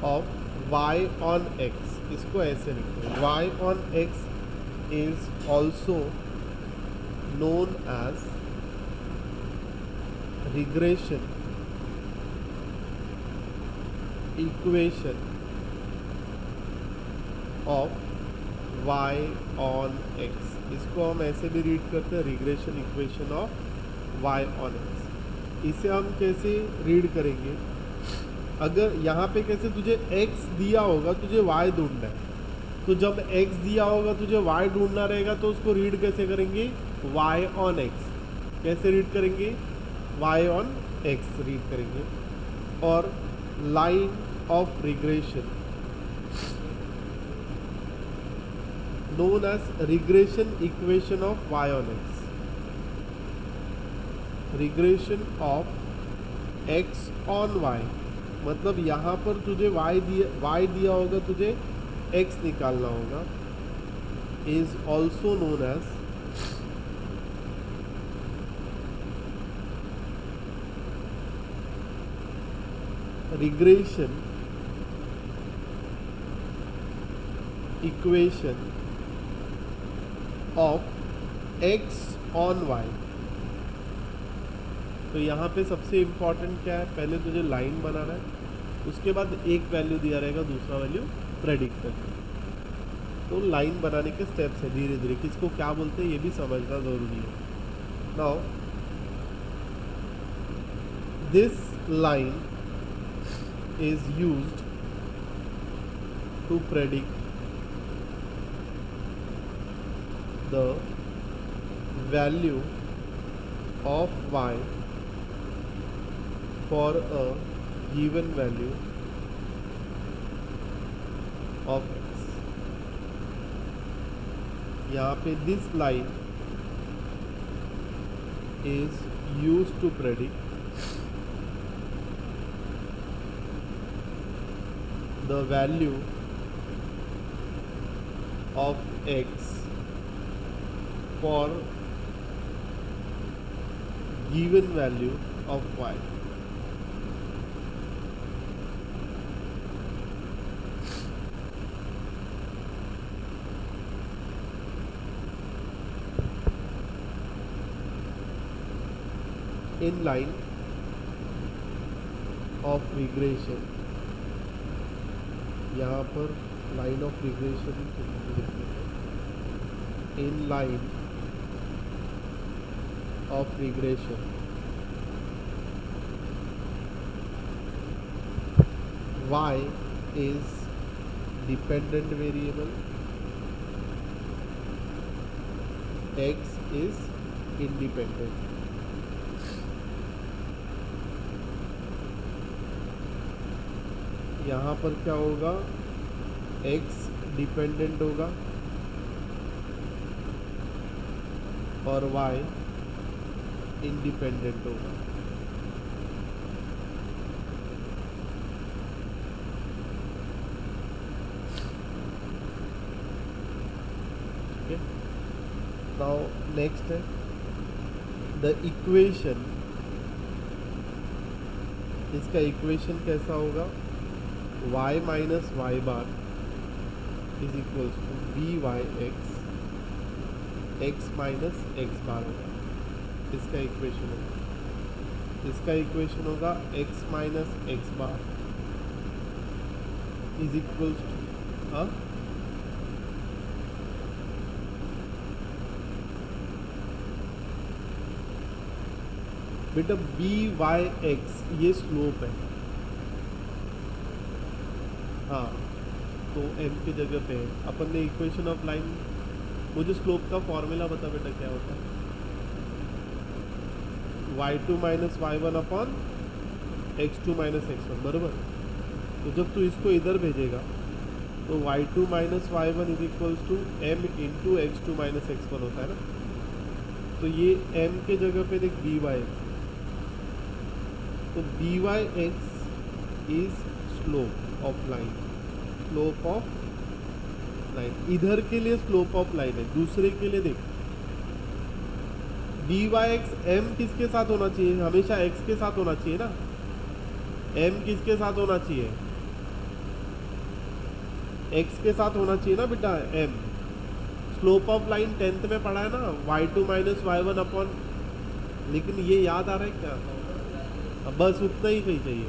[SPEAKER 1] of y on x। इसको ऐसे लिखते हैं, y on x is also known as regression equation of y on x। इसको हम ऐसे भी रीड करते हैं, regression equation of y on x। इसे हम कैसे रीड करेंगे, अगर यहाँ पे कैसे तुझे x दिया होगा तुझे y ढूंढना है, तो जब x दिया होगा तुझे y ढूंढना रहेगा, तो उसको रीड कैसे करेंगे, y on x। कैसे रीड करेंगे, y on x रीड करेंगे। और line of regression known as regression equation of y on x। Regression of x on y मतलब यहाँ पर तुझे y दिया होगा, तुझे x निकालना होगा, is also known as regression equation of x on y। तो यहाँ पे सबसे इम्पॉर्टेंट क्या है, पहले तुझे लाइन बनाना है, उसके बाद एक वैल्यू दिया रहेगा, दूसरा वैल्यू प्रेडिक्ट करना है। तो लाइन बनाने के स्टेप्स है धीरे धीरे, किसको क्या बोलते हैं ये भी समझना ज़रूरी है। Now this line is used to predict the value of y for a given value of x। यहाँ पे this line is used to predict the value of x for given value of y। In line of regression यहाँ पर line of regression in line of regression y is dependent variable, x is independent. यहाँ पर क्या होगा, x dependent होगा और y independent होगा. ठीक है. नाउ नेक्स्ट है द इक्वेशन. इसका इक्वेशन कैसा होगा, y minus y bar is equals to b y x minus x bar होगा. इसका इक्वेशन होगा. इसका इक्वेशन होगा x minus x bar is equals to बेटा बी वाई एक्स ये स्लोप है. हाँ, तो m की जगह पे अपन ने इक्वेशन ऑफ लाइन. मुझे स्लोप का फॉर्मूला बता बेटा क्या होता है. y2 minus y one upon x2 minus x1 बराबर. तो जब तू इसको इधर भेजेगा तो y2 minus y one is equals to m into x2 minus x1 होता है ना. तो ये m के जगह पे देख बी वाई एक्स. तो b y x is slope of line. Slope of line इधर के लिए स्लोप ऑफ लाइन है, दूसरे के लिए देख बी वाई एक्स एम किसके साथ होना चाहिए, हमेशा एक्स के साथ होना चाहिए ना. एम किसके साथ होना चाहिए, एक्स के साथ होना चाहिए ना बेटा. M slope of line 10th में पढ़ा है ना, y2 minus y one upon. लेकिन ये याद आ रहा है क्या, बस उतना ही कहीं चाहिए,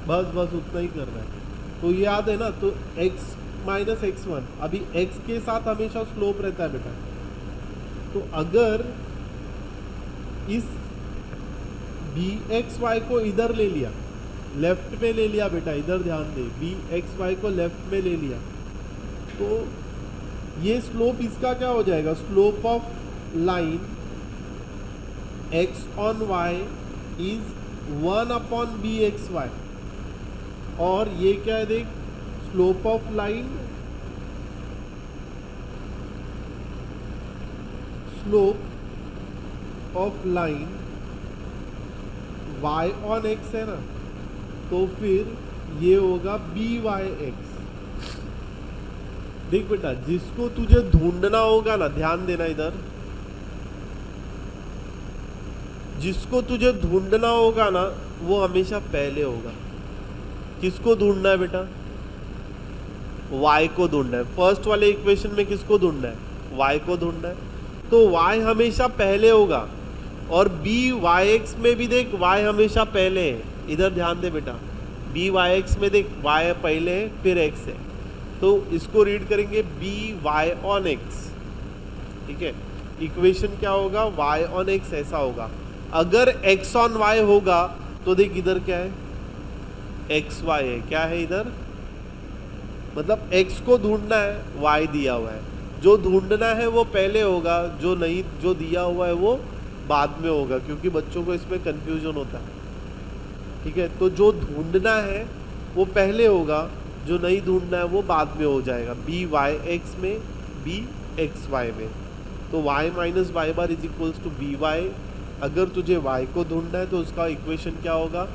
[SPEAKER 1] बस उतना ही करना है. तो ये याद है ना. तो x माइनस एक्स वन, अभी x के साथ हमेशा स्लोप रहता है बेटा. तो अगर इस बी एक्स वाई को इधर ले लिया, लेफ्ट में ले लिया बेटा, इधर ध्यान दे, बी एक्स वाई को लेफ्ट में ले लिया, तो ये स्लोप इसका क्या हो जाएगा, slope of line x on y is 1 upon b x y. और ये क्या है देख, slope of line, slope of line y on x है ना, तो फिर ये होगा बी वाई एक्स. देख बेटा, जिसको तुझे ढूंढना होगा ना, ध्यान देना इधर, जिसको तुझे ढूंढना होगा ना वो हमेशा पहले होगा. किसको ढूंढना है बेटा, y को ढूंढना है. फर्स्ट वाले इक्वेशन में किसको ढूंढना है, y को ढूंढना है. तो y हमेशा पहले होगा. और बी वाई एक्स में भी देख y हमेशा पहले है. इधर ध्यान दे बेटा, बी वाई एक्स में देख y पहले है फिर x है. तो इसको रीड करेंगे बी वाई ऑन एक्स. ठीक है, इक्वेशन क्या होगा, y ऑन x ऐसा होगा. अगर x ऑन y होगा तो देख इधर क्या है, एक्स वाई है. क्या है इधर, मतलब x को ढूंढना है, y दिया हुआ है. जो ढूंढना है वो पहले होगा, जो नहीं, जो दिया हुआ है वो बाद में होगा, क्योंकि बच्चों को इसमें कंफ्यूजन होता है. ठीक है, तो जो ढूंढना है वो पहले होगा, जो नहीं ढूंढना है वो बाद में हो जाएगा. बी वाई एक्स में, बी एक्स वाई में. तो y minus y bar is equals to b y. अगर तुझे y को ढूंढना है तो उसका इक्वेशन क्या होगा,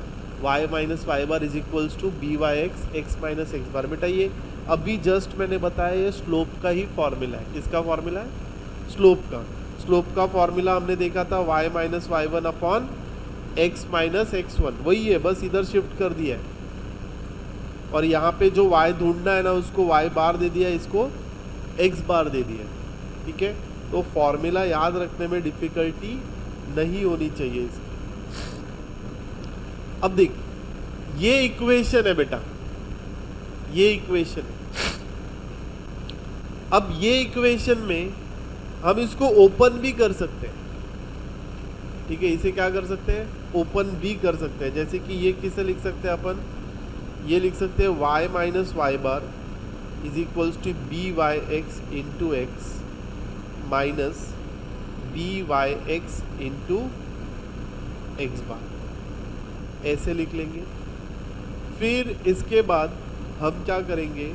[SPEAKER 1] y minus y bar is equals to b y x minus x bar. बेटा ये अभी जस्ट मैंने बताया, ये स्लोप का ही फॉर्मूला है. किसका फॉर्मूला है, स्लोप का. स्लोप का फॉर्मूला हमने देखा था y minus y one upon x minus x one. वही है, बस इधर शिफ्ट कर दिया है. और यहाँ पे जो y ढूंढना है ना उसको y बार दे दिया, इसको x बार दे दिया. ठीक है, तो फॉर्मूला याद रखने में डिफिकल्टी नहीं होनी चाहिए इसकी. अब देख, ये इक्वेशन है बेटा, ये इक्वेशन है। अब ये इक्वेशन में हम इसको ओपन भी कर सकते हैं, ठीक है, इसे क्या कर सकते हैं, ओपन भी कर सकते हैं। जैसे कि ये किसे लिख सकते हैं अपन, ये लिख सकते हैं y minus y bar is equals to b y x into x minus b y x into x bar, ऐसे लिख लेंगे। फिर इसके बाद हम क्या करेंगे,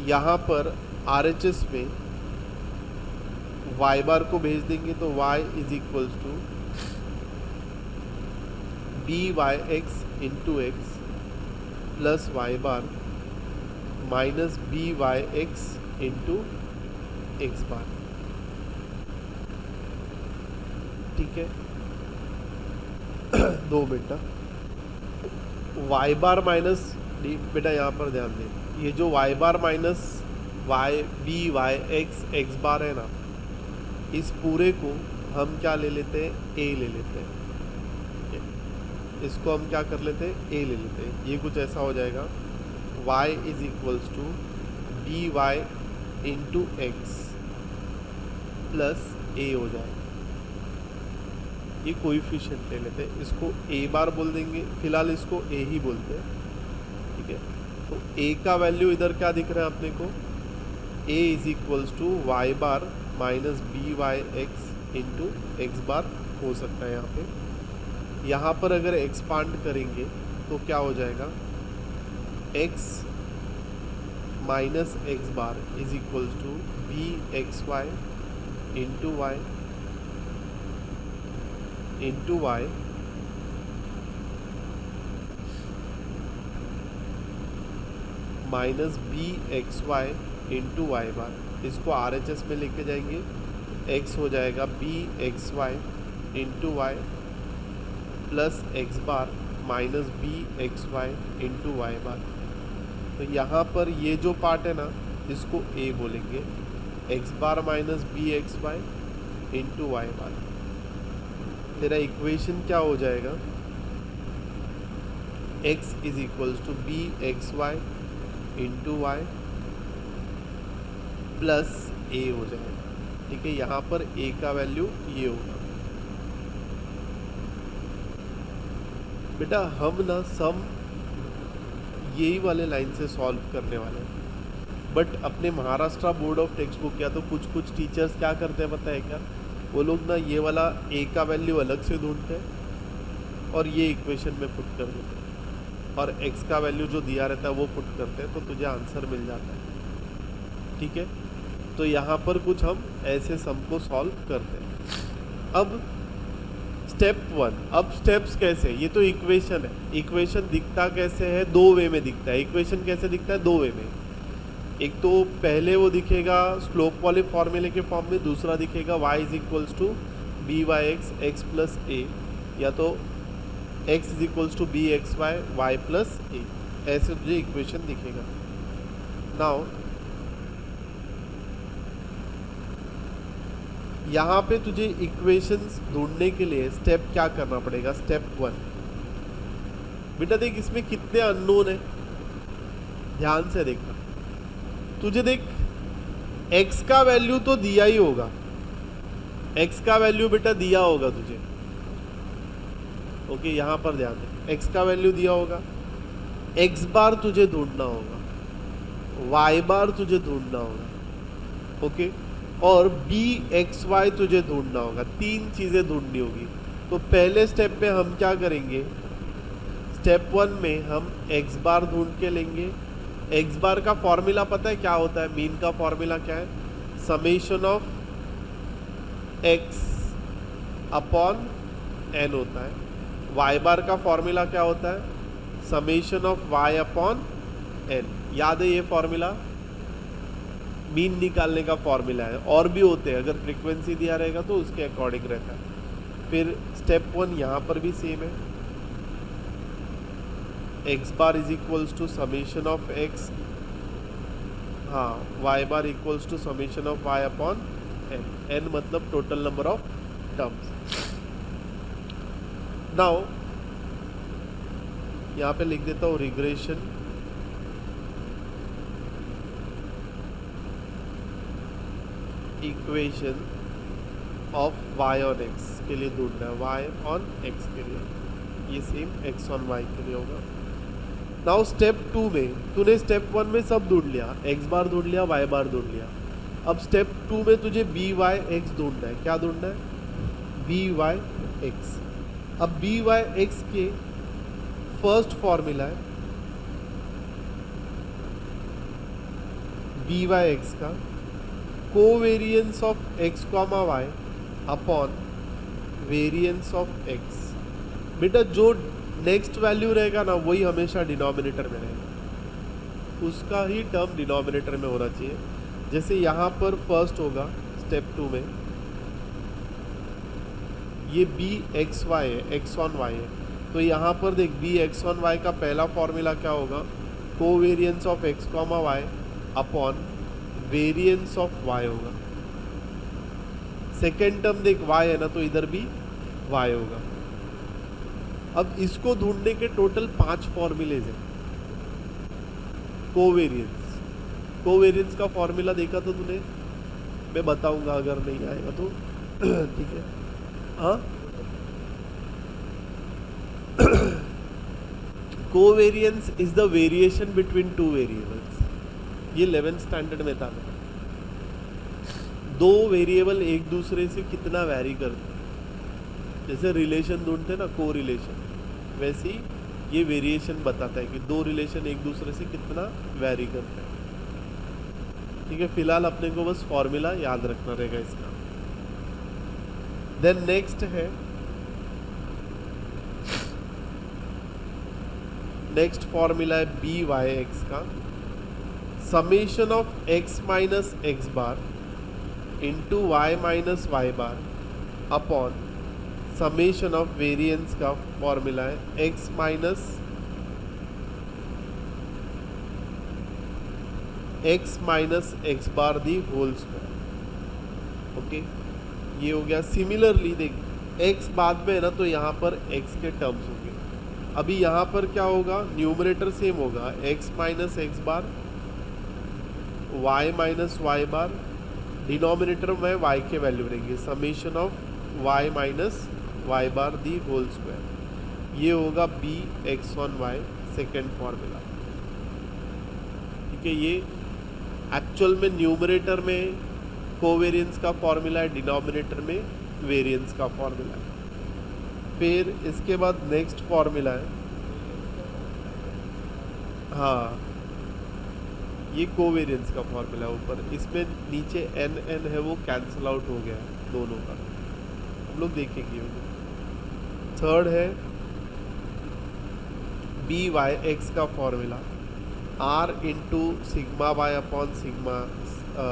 [SPEAKER 1] यहाँ पर RHS में y बार को भेज देंगे, तो y is equals to b y x into x plus y bar minus b y x into x bar, ठीक है। दो बेटा y बार माइनस, बेटा यहाँ पर ध्यान दें, ये जो y bar minus y b y x x bar है ना, इस पूरे को हम क्या ले लेते हैं, a ले लेते हैं। इसको हम क्या कर लेते हैं, a ले लेते हैं। ये कुछ ऐसा हो जाएगा y is equals to b y into x plus a हो जाएगा। ये कोएफिशिएंट ले लेते हैं, इसको a बार बोल देंगे, फिलहाल इसको a ही बोलते हैं, ठीक है। तो a का वैल्यू इधर क्या दिख रहा है अपने को, a is equals to y bar minus b y x into x bar हो सकता है यहाँ पे। यहाँ पर अगर एक्सपांड करेंगे तो क्या हो जाएगा, x minus x bar is equals to b x y into y into y minus b x y into y bar. इसको RHS में लेके जाएंगे, x हो जाएगा b x y into y plus x bar minus b x y into y bar. तो यहाँ पर ये जो पार्ट है ना, इसको a बोलेंगे, x bar minus b x y into y bar. तेरा इक्वेशन क्या हो जाएगा, x is equals to b x y into y plus a हो जाएगा, ठीक है। यहाँ पर a का वैल्यू ये होगा। बेटा हम ना सम यही वाले लाइन से सॉल्व करने वाले हैं, बट अपने Maharashtra board of text book या तो कुछ टीचर्स क्या करते हैं पता है क्या, वो लोग ना ये वाला a का वैल्यू अलग से ढूंढते हैं और ये इक्वेशन में पुट कर देते हैं, और x का वैल्यू जो दिया रहता है वो पुट करते हैं, तो तुझे आंसर मिल जाता है, ठीक है। तो यहाँ पर कुछ हम ऐसे सम को सॉल्व करते हैं। अब स्टेप 1, अब स्टेप्स कैसे, ये तो इक्वेशन है, इक्वेशन दिखता कैसे है, दो वे में दिखता है। इक्वेशन कैसे दिखता है, दो वे में, एक तो पहले वो दिखेगा स्लोप वाले फॉर्मूले के फॉर्म में, दूसरा दिखेगा y is equals to b y x x plus a, या तो x is equals to b x y y plus a, ऐसे तुझे इक्वेशन दिखेगा। नाउ यहाँ पे तुझे इक्वेशंस ढूंढने के लिए स्टेप क्या करना पड़ेगा, स्टेप 1। बेटा देख इसमें कितने अननोन है, ध्यान से देखना। तुझे देख x का वैल्यू तो दिया ही होगा, x का वैल्यू बेटा दिया होगा तुझे, ओके। यहाँ पर ध्यान दे, x का वैल्यू दिया होगा, x बार तुझे ढूंढना होगा, y बार तुझे ढूंढना होगा, ओके, और बी एक्स वाई तुझे ढूंढना होगा। तीन चीज़ें ढूंढनी होगी। तो पहले स्टेप में हम क्या करेंगे, स्टेप 1 में हम एक्स बार ढूंढ के लेंगे। एक्स बार का फॉर्मूला पता है क्या होता है, मीन का फॉर्मूला क्या है, summation of x upon n होता है। वाई बार का फॉर्मूला क्या होता है, summation of y upon n. याद है ये फॉर्मूला, मीन निकालने का फॉर्मूला है, और भी होते हैं, अगर फ्रीक्वेंसी दिया रहेगा तो उसके अकॉर्डिंग रहता है। फिर स्टेप 1 यहाँ पर भी सेम है, x bar is equals to summation of x, हाँ, y bar equals to summation of y upon n, n मतलब total number of terms. Now यहाँ पे लिख देता हूँ regression equation of y on x के लिए ढूंढना है, y ऑन x के लिए, ये सेम x ऑन y के लिए होगा। नाउ स्टेप 2 में तूने स्टेप 1 में सब ढूंढ लिया, x बार ढूंढ लिया, y बार ढूंढ लिया। अब स्टेप 2 में तुझे बी वाई एक्स ढूंढना है। क्या ढूंढना है? B y x. अब बी वाई एक्स के फर्स्ट फॉर्मूला है बी वाई एक्स का covariance of x comma y upon variance of x. बेटा जो नेक्स्ट वैल्यू रहेगा ना वही हमेशा डिनोमिनेटर में रहेगा, उसका ही टर्म डिनोमिनेटर में होना चाहिए। जैसे यहाँ पर फर्स्ट होगा स्टेप 2 में, ये बी एक्स वाई है, एक्स ऑन वाई है, तो यहाँ पर देख बी एक्स ऑन वाई का पहला फॉर्मूला क्या होगा? Covariance of x comma y upon variance of y होगा। सेकेंड टर्म देख वाई है ना, तो इधर भी वाई होगा। अब इसको ढूंढने के टोटल 5 फॉर्मूलेज हैं। कोवेरियंस का फॉर्मूला देखा तो तूने? मैं बताऊंगा अगर नहीं आएगा तो ठीक है। हाँ, covariance is the variation between two variables. ये 11th स्टैंडर्ड में था। दो वेरिएबल एक दूसरे से कितना वैरी करते हैं, जैसे रिलेशन ढूंढते ना, को रिलेशन, वैसे ही ये वेरिएशन बताता है कि दो रिलेशन एक दूसरे से कितना वैरी करते हैं। ठीक है, फिलहाल अपने को बस फॉर्मूला याद रखना रहेगा इसका। देन नेक्स्ट है, नेक्स्ट फॉर्मूला है बी वाई एक्स का summation of x minus x bar into y minus y bar upon summation of variance का फॉर्मूला है x minus x bar the whole square. Okay, ये हो गया। Similarly देख x बाद में है ना, तो यहाँ पर x के टर्म्स होंगे। अभी यहाँ पर क्या होगा? न्यूमरेटर सेम होगा, x minus x bar, y minus y bar, denominator में y के वैल्यू रहेंगे, summation of y minus y bar the whole square. ये होगा b x on y second formula. ठीक है, ये एक्चुअल में न्यूमरेटर में कोवेरियंस का फॉर्मूला है, डिनोमिनेटर में वेरिएंस का फॉर्मूला है। फिर इसके बाद नेक्स्ट फॉर्मूला है, हाँ ये कोवेरियंस का फॉर्मूला है ऊपर, इसमें नीचे एन एन है वो कैंसिल आउट हो गया है दोनों का, हम लोग देखेंगे। थर्ड है बी वाई एक्स का formula r into sigma y upon sigma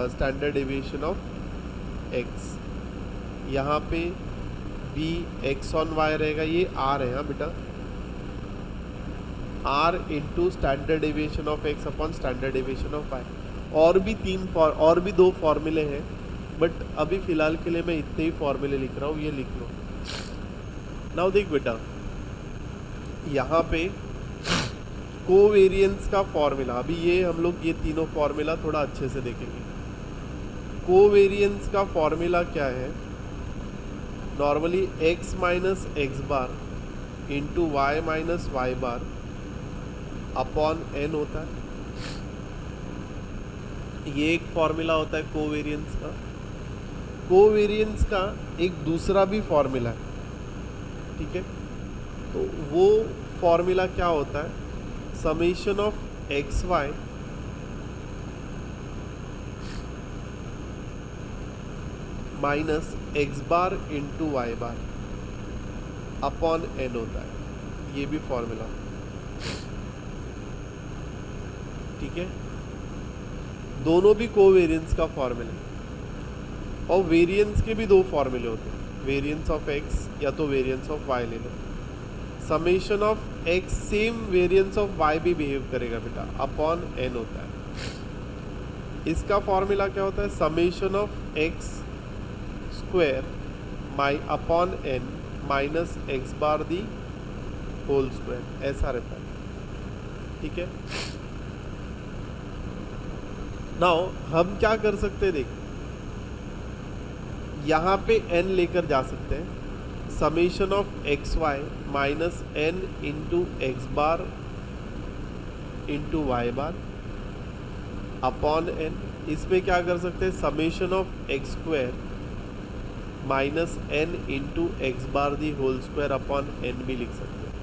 [SPEAKER 1] standard deviation of x. यहाँ पे बी एक्स ऑन वाई रहेगा, ये आर है, हाँ बेटा, r into standard deviation of x upon standard deviation of y. और भी दो फॉर्मूले हैं, बट अभी फिलहाल के लिए मैं इतने ही फॉर्मूले लिख रहा हूँ, ये लिख लो। नाउ देख बेटा, यहाँ पे कोवेरियंस का फॉर्मूला, अभी ये हम लोग ये तीनों फॉर्मूला थोड़ा अच्छे से देखेंगे। कोवेरियंस का फॉर्मूला क्या है? Normally x minus x bar into y minus y bar upon n होता है। ये एक फॉर्मूला होता है कोवेरियंस का। कोवेरियंस का एक दूसरा भी फॉर्मूला है, ठीक है, तो वो फॉर्मूला क्या होता है? Summation of x y minus x bar into y bar upon n होता है। ये भी फॉर्मूला, ठीक है, दोनों भी कोवेरियंस का फॉर्मूला। और वेरिएंस के भी दो फॉर्मूले होते हैं, वेरिएंस ऑफ एक्स या तो वेरिएंस ऑफ वाई ले लो। Summation of x same variance of y भी बिहेव करेगा बेटा, अपॉन एन होता है। इसका फॉर्मूला क्या होता है? Summation of x square upon n minus x bar the whole square, ऐसा रहता है। ठीक है, नाउ हम क्या कर सकते हैं? देख, यहाँ पे n लेकर जा सकते हैं, summation of x y minus n into x bar into y bar upon n। इसमें क्या कर सकते हैं, summation of x square minus n into x bar the whole square upon n भी लिख सकते हैं।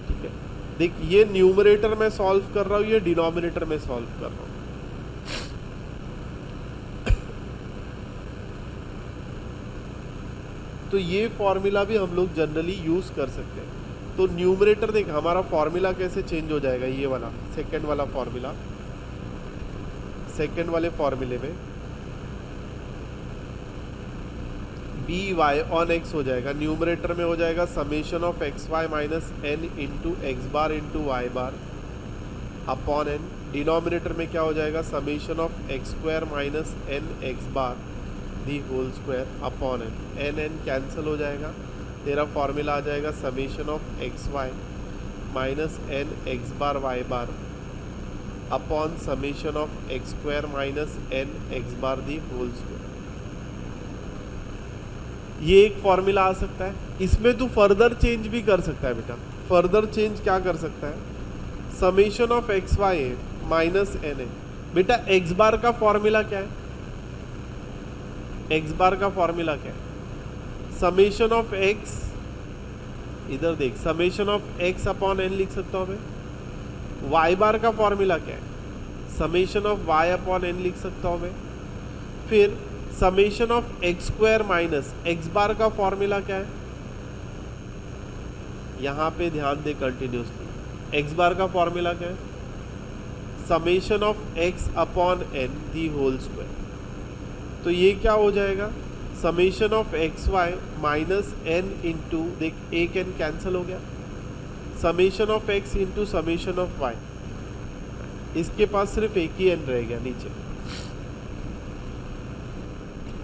[SPEAKER 1] ठीक है, देख ये न्यूमरेटर में सॉल्व कर रहा हूँ, ये डिनोमिनेटर में सॉल्व कर रहा हूँ। तो ये फॉर्मूला भी हम लोग जनरली यूज कर सकते हैं। तो न्यूमरेटर देख हमारा फॉर्मूला कैसे चेंज हो जाएगा, ये वाला सेकंड वाला फॉर्मूला, सेकंड वाले फॉर्मूले में बी वाई ऑन एक्स हो जाएगा, न्यूमरेटर में हो जाएगा summation of x y minus n into x bar into y bar upon n. Denominator में क्या हो जाएगा, summation of x square minus n x bar the whole square upon n. N n cancel हो जाएगा, तेरा formula आ जाएगा summation of x y minus n x bar y bar upon summation of x square minus n x bar the whole square. ये एक formula आ सकता है। इसमें तू फर्दर चेंज भी कर सकता है बेटा। फर्दर चेंज क्या कर सकता है, समेशन ऑफ एक्स वाई है माइनस एन है। बेटा एक्स बार का फॉर्मूला क्या है, एक्स बार का फॉर्मूला क्या है, समेशन ऑफ एक्स, इधर देख summation of x upon n लिख सकता हूं मैं। वाई बार का फॉर्मूला क्या है, summation of y upon n लिख सकता हूं मैं। फिर summation of x square minus x bar का फॉर्मूला क्या है, यहां पे ध्यान दे कंटिन्यूसली। एक्स बार का फॉर्मूला क्या है, summation of x upon n the whole square. तो ये क्या हो जाएगा, summation of x y minus n into, देख एक एन कैंसिल हो गया, summation of x into summation of y, इसके पास सिर्फ एक ही एन रह गया नीचे।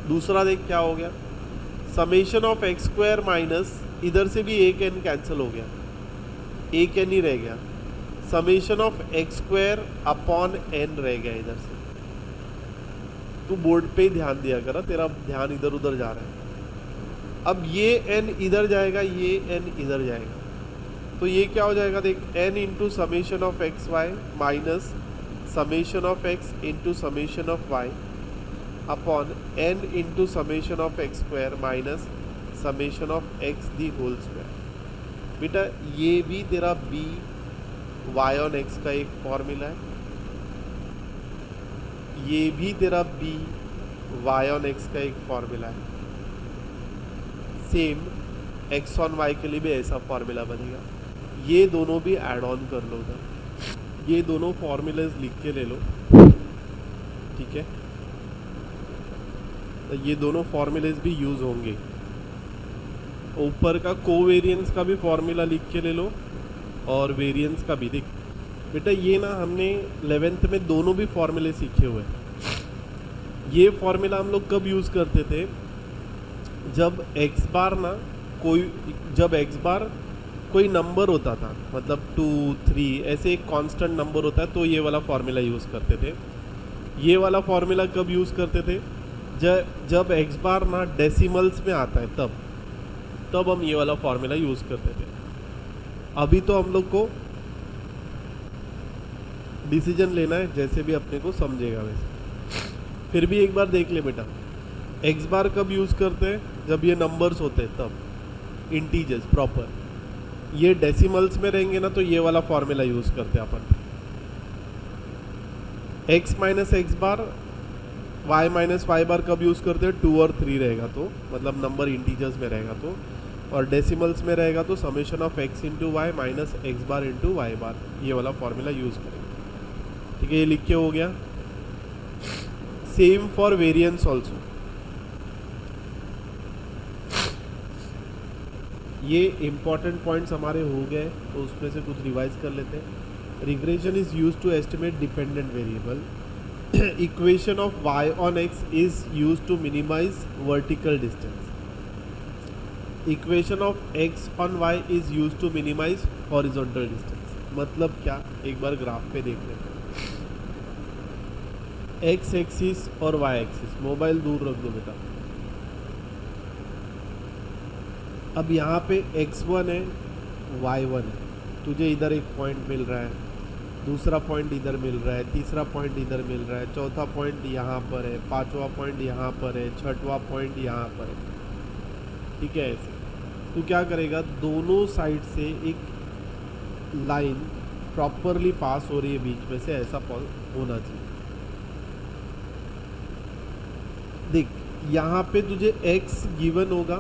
[SPEAKER 1] दूसरा देख क्या हो गया, summation of x square minus, इधर से भी एक एन कैंसिल हो गया, एक एन ही रह गया, summation of x square upon n रह गया इधर से। तू बोर्ड पे ही ध्यान दिया करा, तेरा ध्यान इधर उधर जा रहा है। अब ये एन इधर जाएगा, ये एन इधर जाएगा, तो ये क्या हो जाएगा, देख n into summation of x y minus summation of x into summation of y upon n into summation of x square minus summation of x the whole square. बेटा ये भी तेरा बी वाई ऑन एक्स का एक formula है, ये भी तेरा बी वाई ऑन एक्स का एक फॉर्मूला है। सेम एक्स ऑन वाई के लिए भी ऐसा फॉर्मूला बनेगा। ये दोनों भी ऐड ऑन कर लो उधर, ये दोनों फॉर्मूलाज लिख के ले लो, ठीक है। तो ये दोनों फॉर्मूलाज भी यूज होंगे। ऊपर का कोवेरियंस का भी फॉर्मूला लिख के ले लो और वेरिएंस का भी। देख बेटा ये ना हमने 11th में दोनों भी फॉर्मूले सीखे हुए हैं। ये फॉर्मूला हम लोग कब यूज़ करते थे, जब एक्स बार ना जब एक्स बार कोई नंबर होता था, मतलब 2 3 ऐसे एक कांस्टेंट नंबर होता है, तो ये वाला फॉर्मूला यूज़ करते थे। ये वाला फॉर्मूला कब यूज़ करते थे, जब एक्स बार ना डेसिमल्स में आता है, तब हम ये वाला फॉर्मूला यूज़ करते थे। अभी तो हम लोग को डिसीजन लेना है, जैसे भी अपने को समझेगा वैसे। फिर भी एक बार देख ले बेटा, एक्स बार कब यूज़ करते हैं, जब ये नंबर्स होते हैं तब, इंटीजर्स प्रॉपर। ये डेसिमल्स में रहेंगे ना, तो ये वाला फॉर्मूला यूज़ करते हैं अपन। X minus x bar Y minus y बार कब यूज़ करते हैं, 2 और 3 रहेगा तो, मतलब नंबर इंटीजर्स में रहेगा तो, और डेसिमल्स में रहेगा तो summation of x into y minus x bar into y bar, ये वाला फॉर्मूला यूज़ करेंगे। ठीक है, ये लिख के हो गया। Same for variance also. ये इंपॉर्टेंट पॉइंट्स हमारे हो गए, तो उसमें से कुछ रिवाइज कर लेते हैं। Regression is used to estimate dependent variable. Equation of y on x is used to minimize vertical distance. Equation of x on y is used to minimize horizontal distance. मतलब क्या, एक बार ग्राफ पे देख लेते हैं। X axis और Y axis, mobile दूर रख दो बेटा। अब यहाँ पे x1 है, y1 है, तुझे इधर एक पॉइंट मिल रहा है, दूसरा पॉइंट इधर मिल रहा है, तीसरा पॉइंट इधर मिल रहा है, चौथा पॉइंट यहाँ पर है, पांचवा पॉइंट यहाँ पर है, छठवां पॉइंट यहाँ पर है। ठीक है, ऐसे तो क्या करेगा, दोनों साइड से एक लाइन प्रॉपरली पास हो रही है बीच में से, ऐसा होना चाहिए। देख यहाँ पे तुझे x गिवन होगा,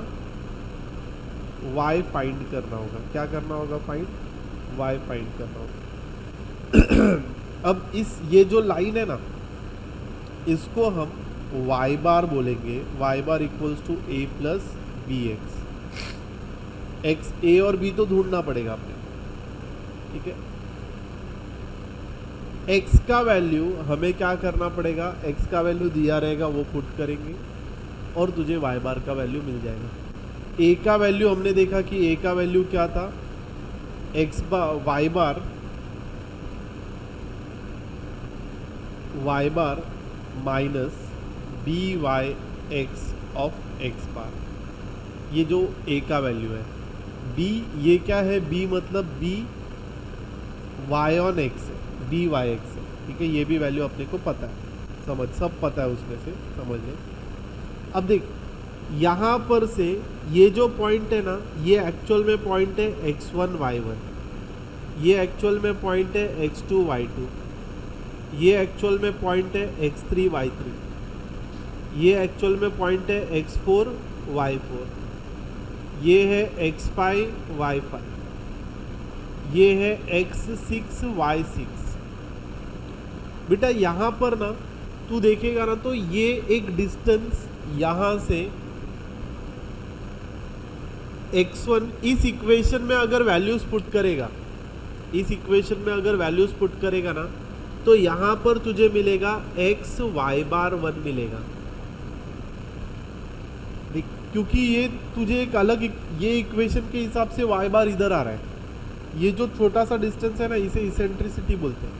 [SPEAKER 1] y फाइंड करना होगा। क्या करना होगा? फाइंड y फाइंड करना होगा। अब ये जो लाइन है ना, इसको हम y बार बोलेंगे। y bar equals to a plus b x. X a और बी तो ढूंढना पड़ेगा आपने, ठीक है। x का वैल्यू हमें क्या करना पड़ेगा, x का वैल्यू दिया रहेगा वो पुट करेंगे और तुझे y बार का वैल्यू मिल जाएगा। a का वैल्यू हमने देखा कि a का वैल्यू क्या था, y bar minus b y x of x bar, ये जो a का वैल्यू है। b ये क्या है, b मतलब b y ऑन x है, बी वाई एक्स है, ठीक है। ये भी वैल्यू अपने को पता है, सब पता है उसमें से, समझ ले। अब देख यहाँ पर से ये जो पॉइंट है ना, ये एक्चुअल में पॉइंट है x1 y1, ये एक्चुअल में पॉइंट है x2 y2, ये एक्चुअल में पॉइंट है x3 y3, ये एक्चुअल में पॉइंट है x4 y4, ये है x5 y5, ये है x6 y6। बेटा यहाँ पर ना तू देखेगा ना, तो ये एक डिस्टेंस यहाँ से x1 इस इक्वेशन में अगर वैल्यूज पुट करेगा, इस इक्वेशन में अगर वैल्यूज पुट करेगा ना, तो यहाँ पर तुझे मिलेगा x y बार 1 मिलेगा। देख, क्योंकि ये तुझे एक अलग ये इक्वेशन के हिसाब से y बार इधर आ रहा है। ये जो छोटा सा डिस्टेंस है ना, इसे इसेंट्रिसिटी बोलते हैं।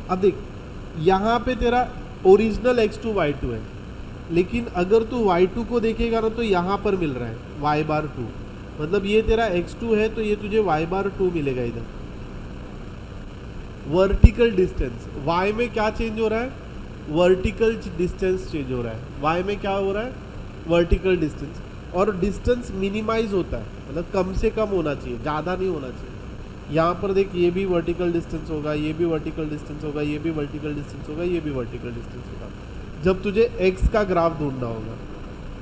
[SPEAKER 1] अब देख यहाँ पे तेरा ओरिजिनल x2 y2 है, लेकिन अगर तू y2 को देखेगा ना, तो यहाँ पर मिल रहा है y बार 2, मतलब ये तेरा x2 है तो ये तुझे y बार 2 मिलेगा इधर। वर्टिकल डिस्टेंस y में क्या चेंज हो रहा है, वर्टिकल डिस्टेंस चेंज हो रहा है। y में क्या हो रहा है, वर्टिकल डिस्टेंस, और डिस्टेंस मिनिमाइज होता है, मतलब कम से कम होना चाहिए, ज़्यादा नहीं होना चाहिए। यहाँ पर देख, ये भी वर्टिकल डिस्टेंस होगा, ये भी वर्टिकल डिस्टेंस होगा, ये भी वर्टिकल डिस्टेंस होगा, ये भी वर्टिकल डिस्टेंस होगा, जब तुझे x का ग्राफ ढूंढना होगा।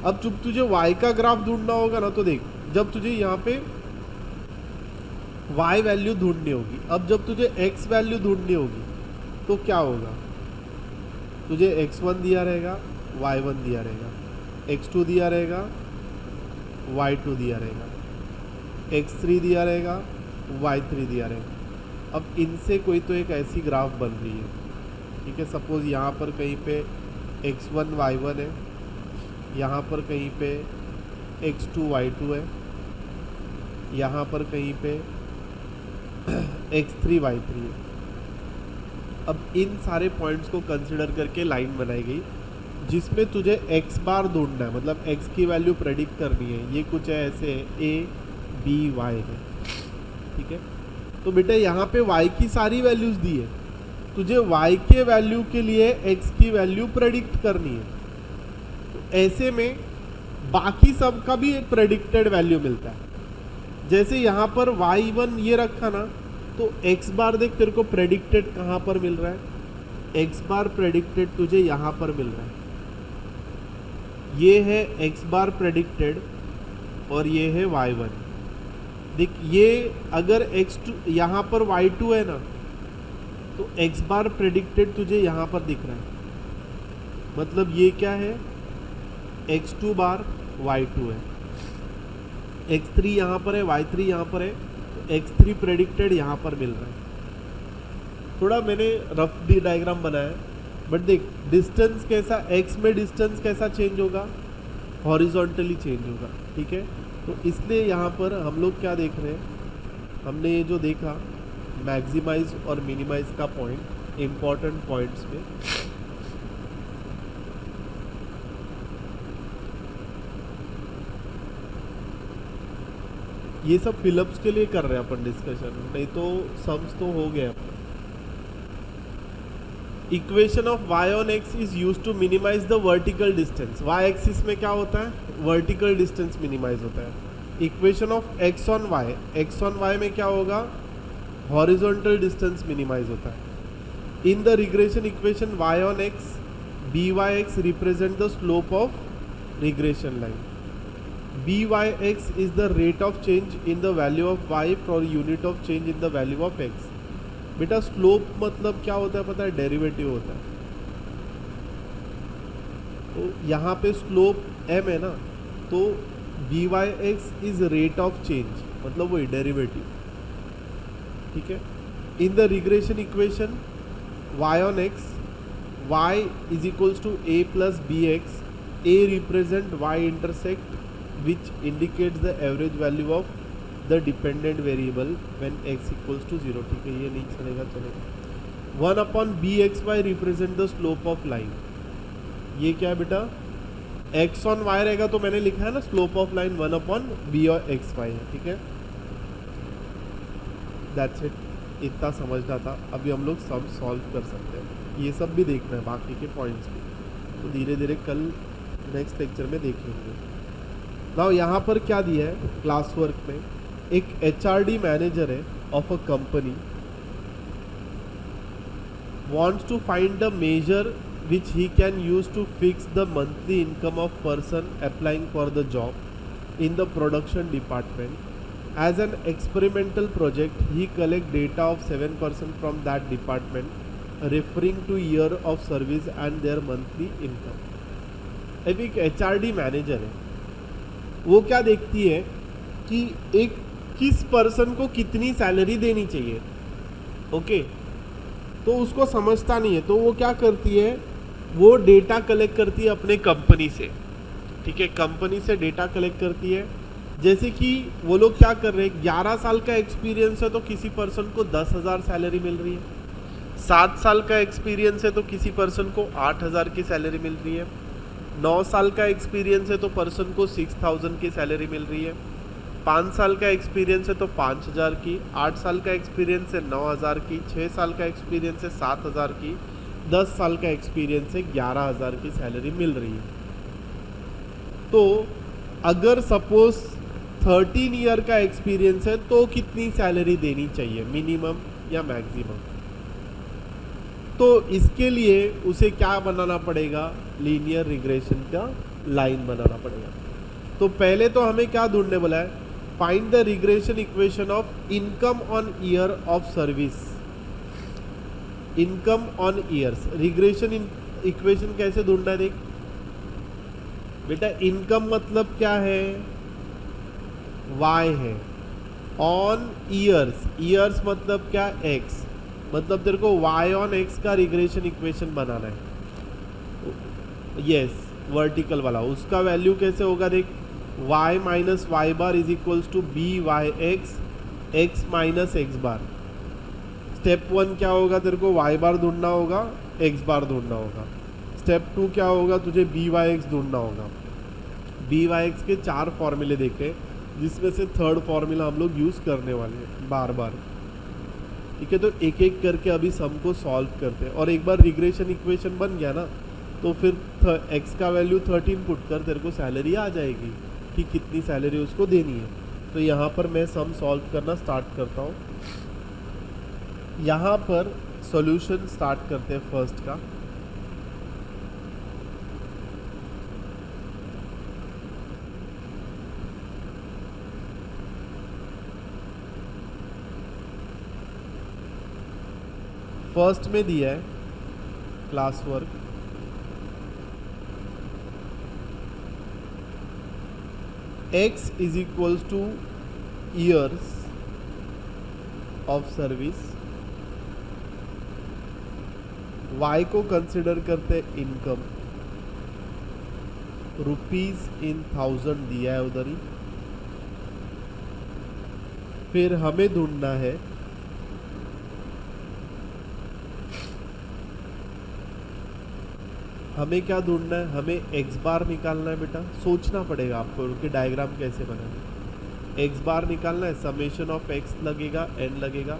[SPEAKER 1] अब जब तुझे y का ग्राफ ढूंढना होगा ना, तो देख जब तुझे यहाँ पे y वैल्यू ढूंढनी होगी, अब जब तुझे x वैल्यू ढूंढनी होगी तो क्या होगा, तुझे x1 दिया रहेगा, y1 दिया रहेगा, x2 दिया रहेगा, y2 दिया रहेगा, x3 दिया रहेगा, y3 दिया रहेगा। अब इनसे कोई तो एक ऐसी ग्राफ बन रही है, ठीक है। सपोज यहाँ पर कहीं पे x1 y1 है, यहाँ पर कहीं पे x2 y2 है, यहाँ पर कहीं पे x3 y3 है। अब इन सारे पॉइंट्स को कंसिडर करके लाइन बनाई गई, जिसमें तुझे x बार ढूंढना है, मतलब x की वैल्यू प्रेडिक्ट करनी है। ये कुछ है ऐसे a b y है, ठीक है। तो बेटा यहाँ पे y की सारी वैल्यूज दी है, तुझे y के वैल्यू के लिए x की वैल्यू प्रेडिक्ट करनी है। तो ऐसे में बाकी सब का भी एक प्रेडिक्टेड वैल्यू मिलता है। जैसे यहाँ पर y1 ये रखा ना, तो x बार देख तेरे को प्रेडिक्टेड कहाँ पर मिल रहा है, x बार प्रेडिक्टेड तुझे यहाँ पर मिल रहा है। ये है x बार प्रेडिक्टेड और ये है y1। देख ये अगर x2 यहाँ पर y2 है ना, तो x बार प्रेडिक्टेड तुझे यहाँ पर दिख रहा है, मतलब ये क्या है, x2 बार y2 है, x3 यहाँ पर है, y3 यहाँ पर है, तो x3 प्रेडिक्टेड यहाँ पर मिल रहा है। थोड़ा मैंने रफ डायग्राम बनाया है, बट देख डिस्टेंस कैसा, x में डिस्टेंस कैसा चेंज होगा, हॉरिजॉन्टली चेंज होगा, ठीक है। तो इसलिए यहाँ पर हम लोग क्या देख रहे हैं, हमने ये जो देखा मैक्सिमाइज और मिनिमाइज का पॉइंट, इम्पॉर्टेंट पॉइंट्स में, ये सब फिलअप्स के लिए कर रहे हैं अपन डिस्कशन, नहीं तो सम्स तो हो गए अपन। Equation of y on x is use to minimize the vertical distance. y axis में क्या होता है, वर्टिकल डिस्टेंस मिनिमाइज होता है। Equation of x on y में क्या होगा, हॉरिजॉन्टल डिस्टेंस मिनिमाइज होता है। In the regression equation y on x byx represent the slope of regression line. byx is the rate of change in the value of y for unit of change in the value of x। बेटा slope मतलब क्या होता है पता है, derivative होता है। तो यहाँ पे स्लोप m है ना, तो byx is rate of change, मतलब वही डेरिवेटिव, ठीक है। In the regression equation y on x y is equals to a plus bx, a represent y intersect which indicates the average value of the dependent variable when x equals to 0, ठीक है, ये नहीं चलेगा, चलेगा। 1 upon bxy represent the slope of line. ये क्या है बेटा, x ऑन y रहेगा तो मैंने लिखा है ना slope of line 1 upon b और xy है, ठीक है। दैट्स इट, इतना समझना था। अभी हम लोग सब सॉल्व कर सकते हैं, ये सब भी देखना है बाकी के पॉइंट्स भी, तो धीरे धीरे कल नेक्स्ट लेक्चर में देखेंगे। नाउ यहाँ पर क्या दिया है क्लास वर्क में, एक HRD मैनेजर है of a company wants to find the measure which he can use to fix the monthly income of person applying for the job in the production department. As an experimental project, he collect data of 7% from that department referring to year of service and their monthly income. अब एक HRD manager है, वो क्या देखती है कि एक किस पर्सन को कितनी सैलरी देनी चाहिए, ओके तो उसको समझता नहीं है, तो वो क्या करती है, वो डेटा कलेक्ट करती है अपने कंपनी से, ठीक है, कंपनी से डेटा कलेक्ट करती है। जैसे कि वो लोग क्या कर रहे हैं, 11 साल का एक्सपीरियंस है तो किसी पर्सन को 10,000 सैलरी मिल रही है, 7 साल का एक्सपीरियंस है तो किसी पर्सन को 8,000 की सैलरी मिल रही है, 9 साल का एक्सपीरियंस है तो पर्सन को 6,000 की सैलरी मिल रही है, 5 साल का एक्सपीरियंस है तो 5,000 की, 8 साल का एक्सपीरियंस है 9,000 की, 6 साल का एक्सपीरियंस है 7,000 की, 10 साल का एक्सपीरियंस है 11,000 की सैलरी मिल रही है। तो अगर सपोज 13 ईयर का एक्सपीरियंस है तो कितनी सैलरी देनी चाहिए, मिनिमम या मैक्सिमम। तो इसके लिए उसे क्या बनाना पड़ेगा, लीनियर रिग्रेशन का लाइन बनाना पड़ेगा। तो पहले तो हमें क्या ढूंढने बोला है, find the regression equation of income on year of service. Income on years, regression equation कैसे ढूंढना है, देख बेटा, इनकम मतलब क्या है, y है, ऑन ईयर्स, ईयर्स मतलब क्या, x, मतलब तेरे को y ऑन x का रिग्रेशन इक्वेशन बनाना है, यस वर्टिकल वाला। उसका वैल्यू कैसे होगा, देख y minus y bar is equals to b y x, x minus x bar. Step 1 क्या होगा, तेरे को y बार ढूंढना होगा, x बार ढूंढना होगा। स्टेप 2 क्या होगा, तुझे बी वाई एक्स ढूंढना होगा। बी वाई एक्स के 4 फॉर्मूले देखे, जिसमें से थर्ड फॉर्मूला हम लोग यूज़ करने वाले हैं बार बार, ठीक है। तो एक एक करके अभी सम को सॉल्व करते हैं, और एक बार रिग्रेशन इक्वेशन बन गया ना, तो फिर x का वैल्यू 13 पुट कर, तेरे को सैलरी आ जाएगी कि कितनी सैलरी उसको देनी है। तो यहाँ पर मैं सम सॉल्व करना स्टार्ट करता हूँ। यहाँ पर सॉल्यूशन स्टार्ट करते हैं फर्स्ट का। फर्स्ट में दिया है class work, x is equals two years of service, y को कंसिडर करते हैं इनकम, रुपीज इन 1000 दिया है उधर ही। फिर हमें ढूंढना है हमें क्या ढूंढना है, हमें x बार निकालना है बेटा। सोचना पड़ेगा आपको कि डायग्राम कैसे बनाना है। एक्स बार निकालना है, समेशन ऑफ एक्स लगेगा, एन लगेगा।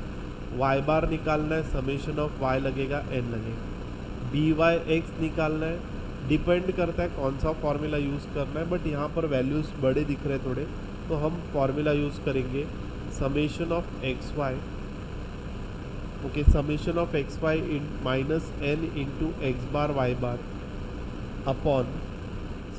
[SPEAKER 1] वाई बार निकालना है, समेशन ऑफ वाई लगेगा, एन लगेगा। बी वाई एक्स निकालना है, डिपेंड करता है कौन सा फॉर्मूला यूज़ करना है, बट यहाँ पर वैल्यूज़ बड़े दिख रहे हैं थोड़े, तो हम फॉर्मूला यूज़ करेंगे summation of x y, okay, summation of x y in minus n into x bar y bar upon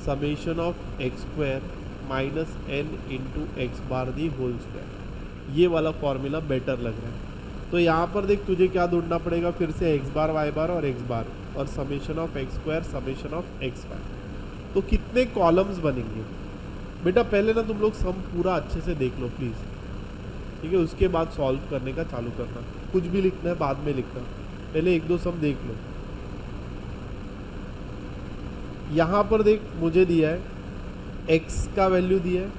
[SPEAKER 1] summation of x square minus n into x bar the whole square. ये वाला formula better लग रहा है। तो यहाँ पर देख तुझे क्या ढूंढना पड़ेगा, फिर से एक्स बार वाई बार और एक्स बार और summation of x square summation of x y. तो कितने कॉलम्स बनेंगे बेटा, पहले ना तुम लोग सम पूरा अच्छे से देख लो प्लीज़, ठीक है, उसके बाद सॉल्व करने का चालू करना। कुछ भी लिखना है बाद में लिखना, पहले एक दो सम देख लो। यहाँ पर देख मुझे दिया है x का वैल्यू दिया है,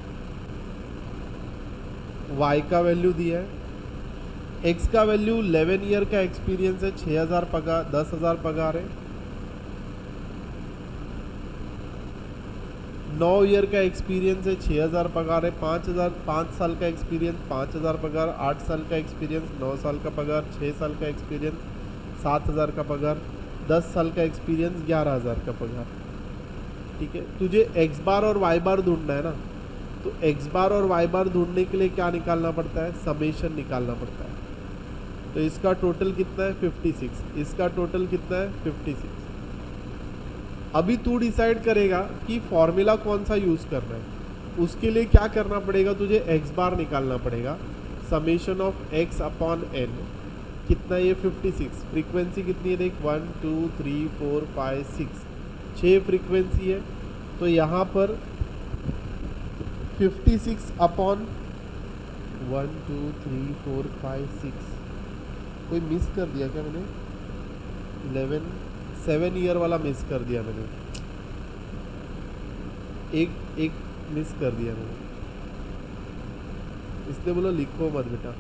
[SPEAKER 1] y का वैल्यू दिया है। x का वैल्यू 11 ईयर का एक्सपीरियंस है, 6000 पगार, 10,000 पगार है। 9 ईयर का एक्सपीरियंस है, 6000 पगार है। 5 साल का एक्सपीरियंस 5000 पगार। 8 साल का एक्सपीरियंस 9 साल का पगार। 6 साल का एक्सपीरियंस 7000 का पगार। 10 साल का एक्सपीरियंस 11000 का पगार। ठीक है, तुझे एक्स बार और वाई बार ढूंढना है ना, तो एक्स बार और वाई बार ढूंढने के लिए क्या निकालना पड़ता है, समेशन निकालना पड़ता है। तो इसका टोटल कितना है 56, इसका टोटल कितना है 56। अभी तू डिसाइड करेगा कि फॉर्मूला कौन सा यूज़ करना है। उसके लिए क्या करना पड़ेगा, तुझे एक्स बार निकालना पड़ेगा, summation of x upon n. कितना ये 56। फ्रीक्वेंसी कितनी है देख, 1 2 3 4 5 6, 6 फ्रीक्वेंसी है। तो यहाँ पर 56 अपॉन 1 2 3 4 5 6, कोई मिस कर दिया क्या मैंने, 7 ईयर वाला मिस कर दिया मैंने, एक मिस कर दिया मैंने, इसलिए बोला लिखो मत बेटा,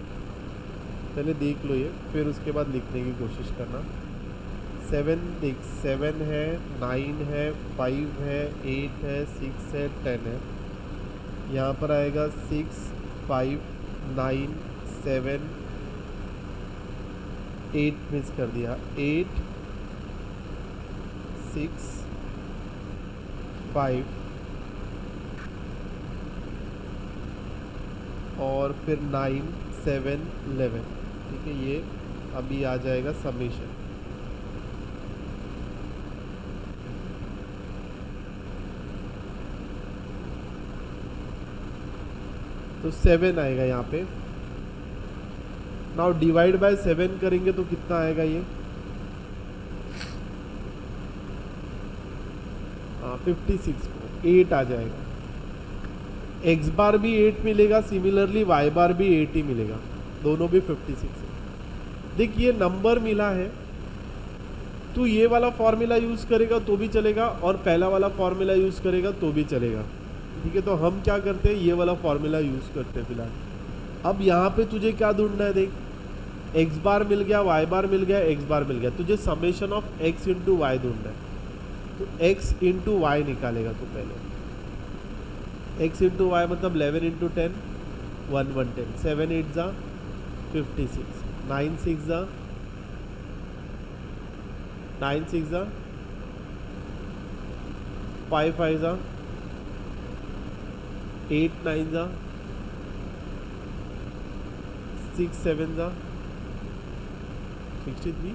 [SPEAKER 1] पहले देख लो ये, फिर उसके बाद लिखने की कोशिश करना। 7 है, 9 है, 5 है, 8 है, 6 है, 10 है। यहाँ पर आएगा 6 5 9 7 8 मिस कर दिया, 8 6 5 और फिर 9 7 11। ठीक है, ये अभी आ जाएगा समेशन। तो 7 आएगा यहाँ पे। नाउ डिवाइड बाय 7 करेंगे तो कितना आएगा ये, 56 को 8 आ जाएगा। एक्स बार भी 8 मिलेगा, सिमिलरली वाई बार भी 8 ही मिलेगा, दोनों भी 56 है। देख ये नंबर मिला है, तू ये वाला फॉर्मूला यूज़ करेगा तो भी चलेगा और पहला वाला फॉर्मूला यूज़ करेगा तो भी चलेगा। ठीक है, तो हम क्या करते हैं, ये वाला फॉर्मूला यूज़ करते हैं फिलहाल। अब यहाँ पे तुझे क्या ढूंढना है, देख एक्स बार मिल गया, वाई बार मिल गया, एक्स बार मिल गया, तुझे summation of x into y ढूंढना है। तो एक्स इंटू वाई निकालेगा तो पहले एक्स इंटू वाई मतलब 11 इंटू 10 110, 7 8 जा 56, 9 6 जा 9 6 जा 5 5 जा 8 9 जा 6 7 जा 63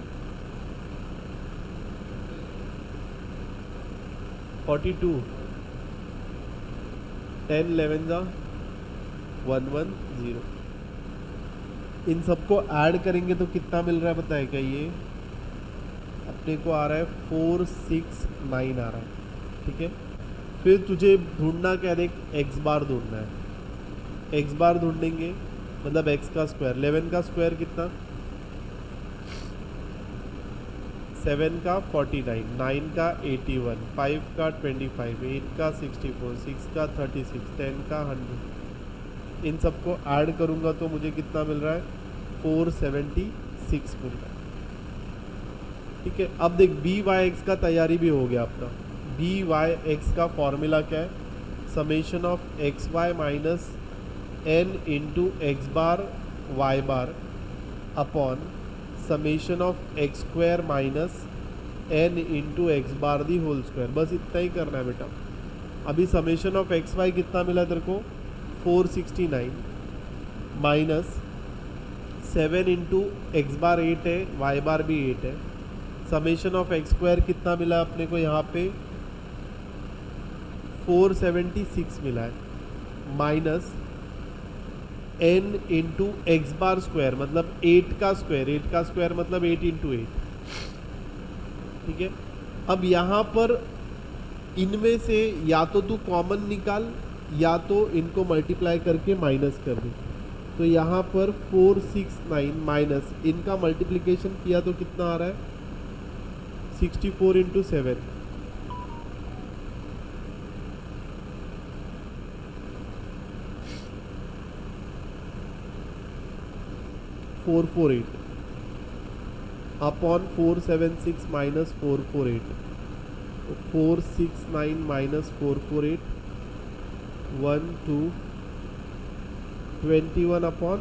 [SPEAKER 1] 42 10 11 जा 110। इन सबको ऐड करेंगे तो कितना मिल रहा है बताए क्या, ये अपने को आ रहा है 469 आ रहा है। ठीक है, फिर तुझे ढूंढना क्या, देख एक्स बार ढूंढना है। एक्स बार ढूंढेंगे मतलब एक्स का स्क्वायर, 11 का स्क्वायर कितना, 7 का 49, 9 का 81, 5 का 25, 8 का 64, 6 का 36, 10 का 100। इन सबको ऐड करूंगा तो मुझे कितना मिल रहा है, 476 मिल रहा है। ठीक है, अब देख बी वाई एक्स का तैयारी भी हो गया अपना। बी वाई एक्स का फॉर्मूला क्या है, summation of x y minus n into x bar y bar upon summation of x square minus n into x bar the whole square. बस इतना ही करना है बेटा। अभी समेशन ऑफ एक्स वाई कितना मिला तेरे को 469 माइनस 7 इंटू एक्स बार 8 है, वाई बार भी 8 है। समेशन ऑफ एक्स स्क्वायर कितना मिला अपने को यहाँ पे 476 मिला है minus n into x bar square मतलब 8 का स्क्वायर मतलब 8 इंटू 8। ठीक है, अब यहाँ पर इनमें से या तो तू कॉमन निकाल या तो इनको मल्टीप्लाई करके माइनस कर दे। तो यहाँ पर 469 माइनस इनका मल्टीप्लिकेशन किया तो कितना आ रहा है 64 into 7 448 upon 476 minus 448। 469 minus 448 1 2 21 upon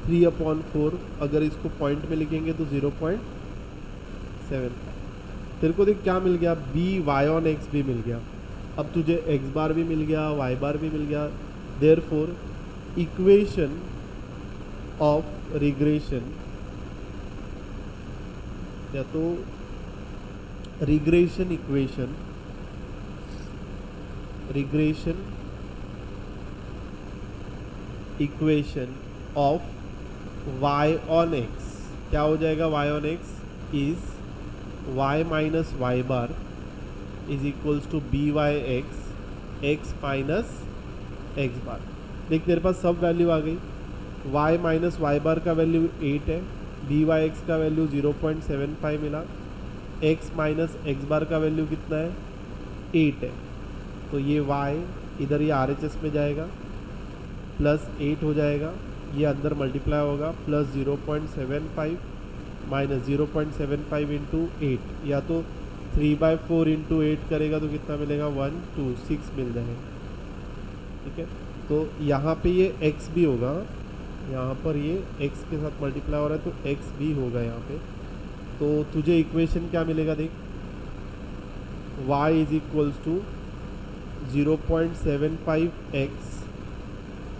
[SPEAKER 1] 3/4। अगर इसको पॉइंट में लिखेंगे तो 0.7। तेरे को देख क्या मिल गया, बी वाई ऑन एक्स भी मिल गया। अब तुझे एक्स बार भी मिल गया, वाई बार भी मिल गया। देयरफॉर इक्वेशन ऑफ रिग्रेशन या तो regression equation of y on x क्या हो जाएगा, y on x is y minus y bar is equals to b y x minus x bar. देख तेरे पास सब वैल्यू आ गई। y माइनस वाई बार का वैल्यू 8 है, बी वाई एक्स का वैल्यू 0.75 मिला, x माइनस एक्स बार का value कितना है 8 है। तो ये y इधर ये RHS में जाएगा प्लस 8 हो जाएगा, ये अंदर मल्टीप्लाई होगा प्लस 0.75 माइनस 0.75 इंटू 8 या तो 3/4 इंटू 8 करेगा तो कितना मिलेगा 126 मिल जाएगा। ठीक है, तो यहाँ पे ये x भी होगा, यहाँ पर ये x के साथ मल्टीप्लाई हो रहा है तो x भी होगा यहाँ पे। तो तुझे इक्वेशन क्या मिलेगा देख, y is equals to 0.75x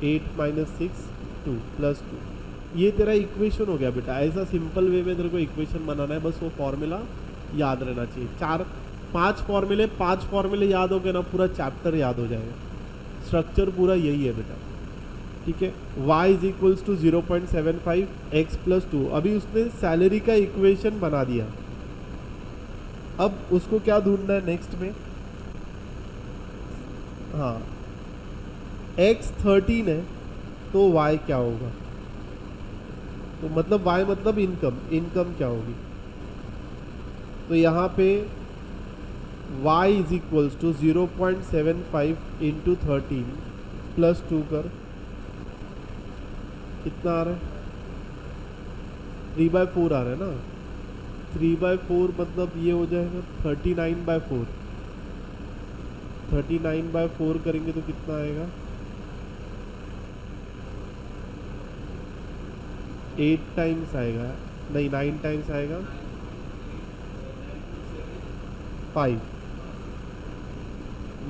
[SPEAKER 1] 8 minus 6 2 plus 2। ये तेरा इक्वेशन हो गया बेटा। ऐसा सिंपल वे में तेरे को इक्वेशन बनाना है, बस वो फॉर्मूला याद रहना चाहिए। 5 फॉर्मूले याद हो गए ना, पूरा चैप्टर याद हो जाएगा। स्ट्रक्चर पूरा यही है बेटा। ठीक है, y is equals to 0.75 x plus 2। अभी उसने सैलरी का इक्वेशन बना दिया। अब उसको क्या ढूंढना है नेक्स्ट में, हाँ x 13 है तो y क्या होगा, तो मतलब y मतलब इनकम क्या होगी। तो यहाँ पे y is equals to 0.75 into 13 plus 2 कर कितना आ रहा है 3/4 आ रहा है ना। 3/4 मतलब ये हो जाएगा 39/4। 39/4 करेंगे तो कितना आएगा 8 टाइम्स आएगा, नहीं 9 टाइम्स आएगा 5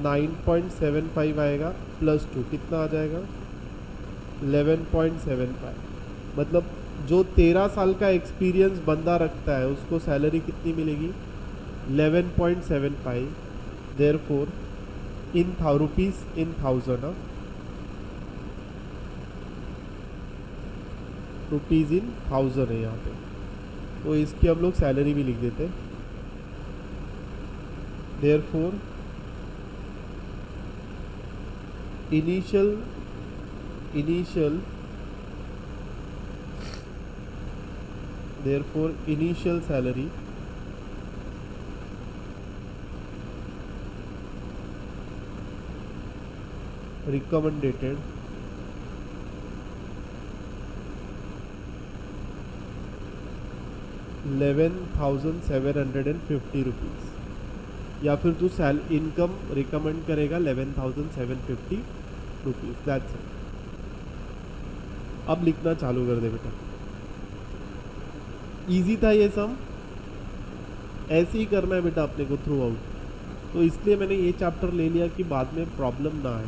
[SPEAKER 1] 9.75 आएगा प्लस 2 कितना आ जाएगा 11.75। मतलब जो 13 साल का एक्सपीरियंस बंदा रखता है उसको सैलरी कितनी मिलेगी 11.75। Therefore in rupees in 1000 rupees in 1000 है यहाँ पे, तो इसकी हम लोग सैलरी भी लिख देते हैं। Therefore initial salary recommended 11,750 rupees, या फिर तू इनकम रिकमेंड करेगा 11,750 रुपीज़, दैट्स इट। अब लिखना चालू कर दे बेटा। इजी था ये सम, ऐसे ही करना है बेटा अपने को थ्रू आउट। तो इसलिए मैंने ये चैप्टर ले लिया कि बाद में प्रॉब्लम ना आए।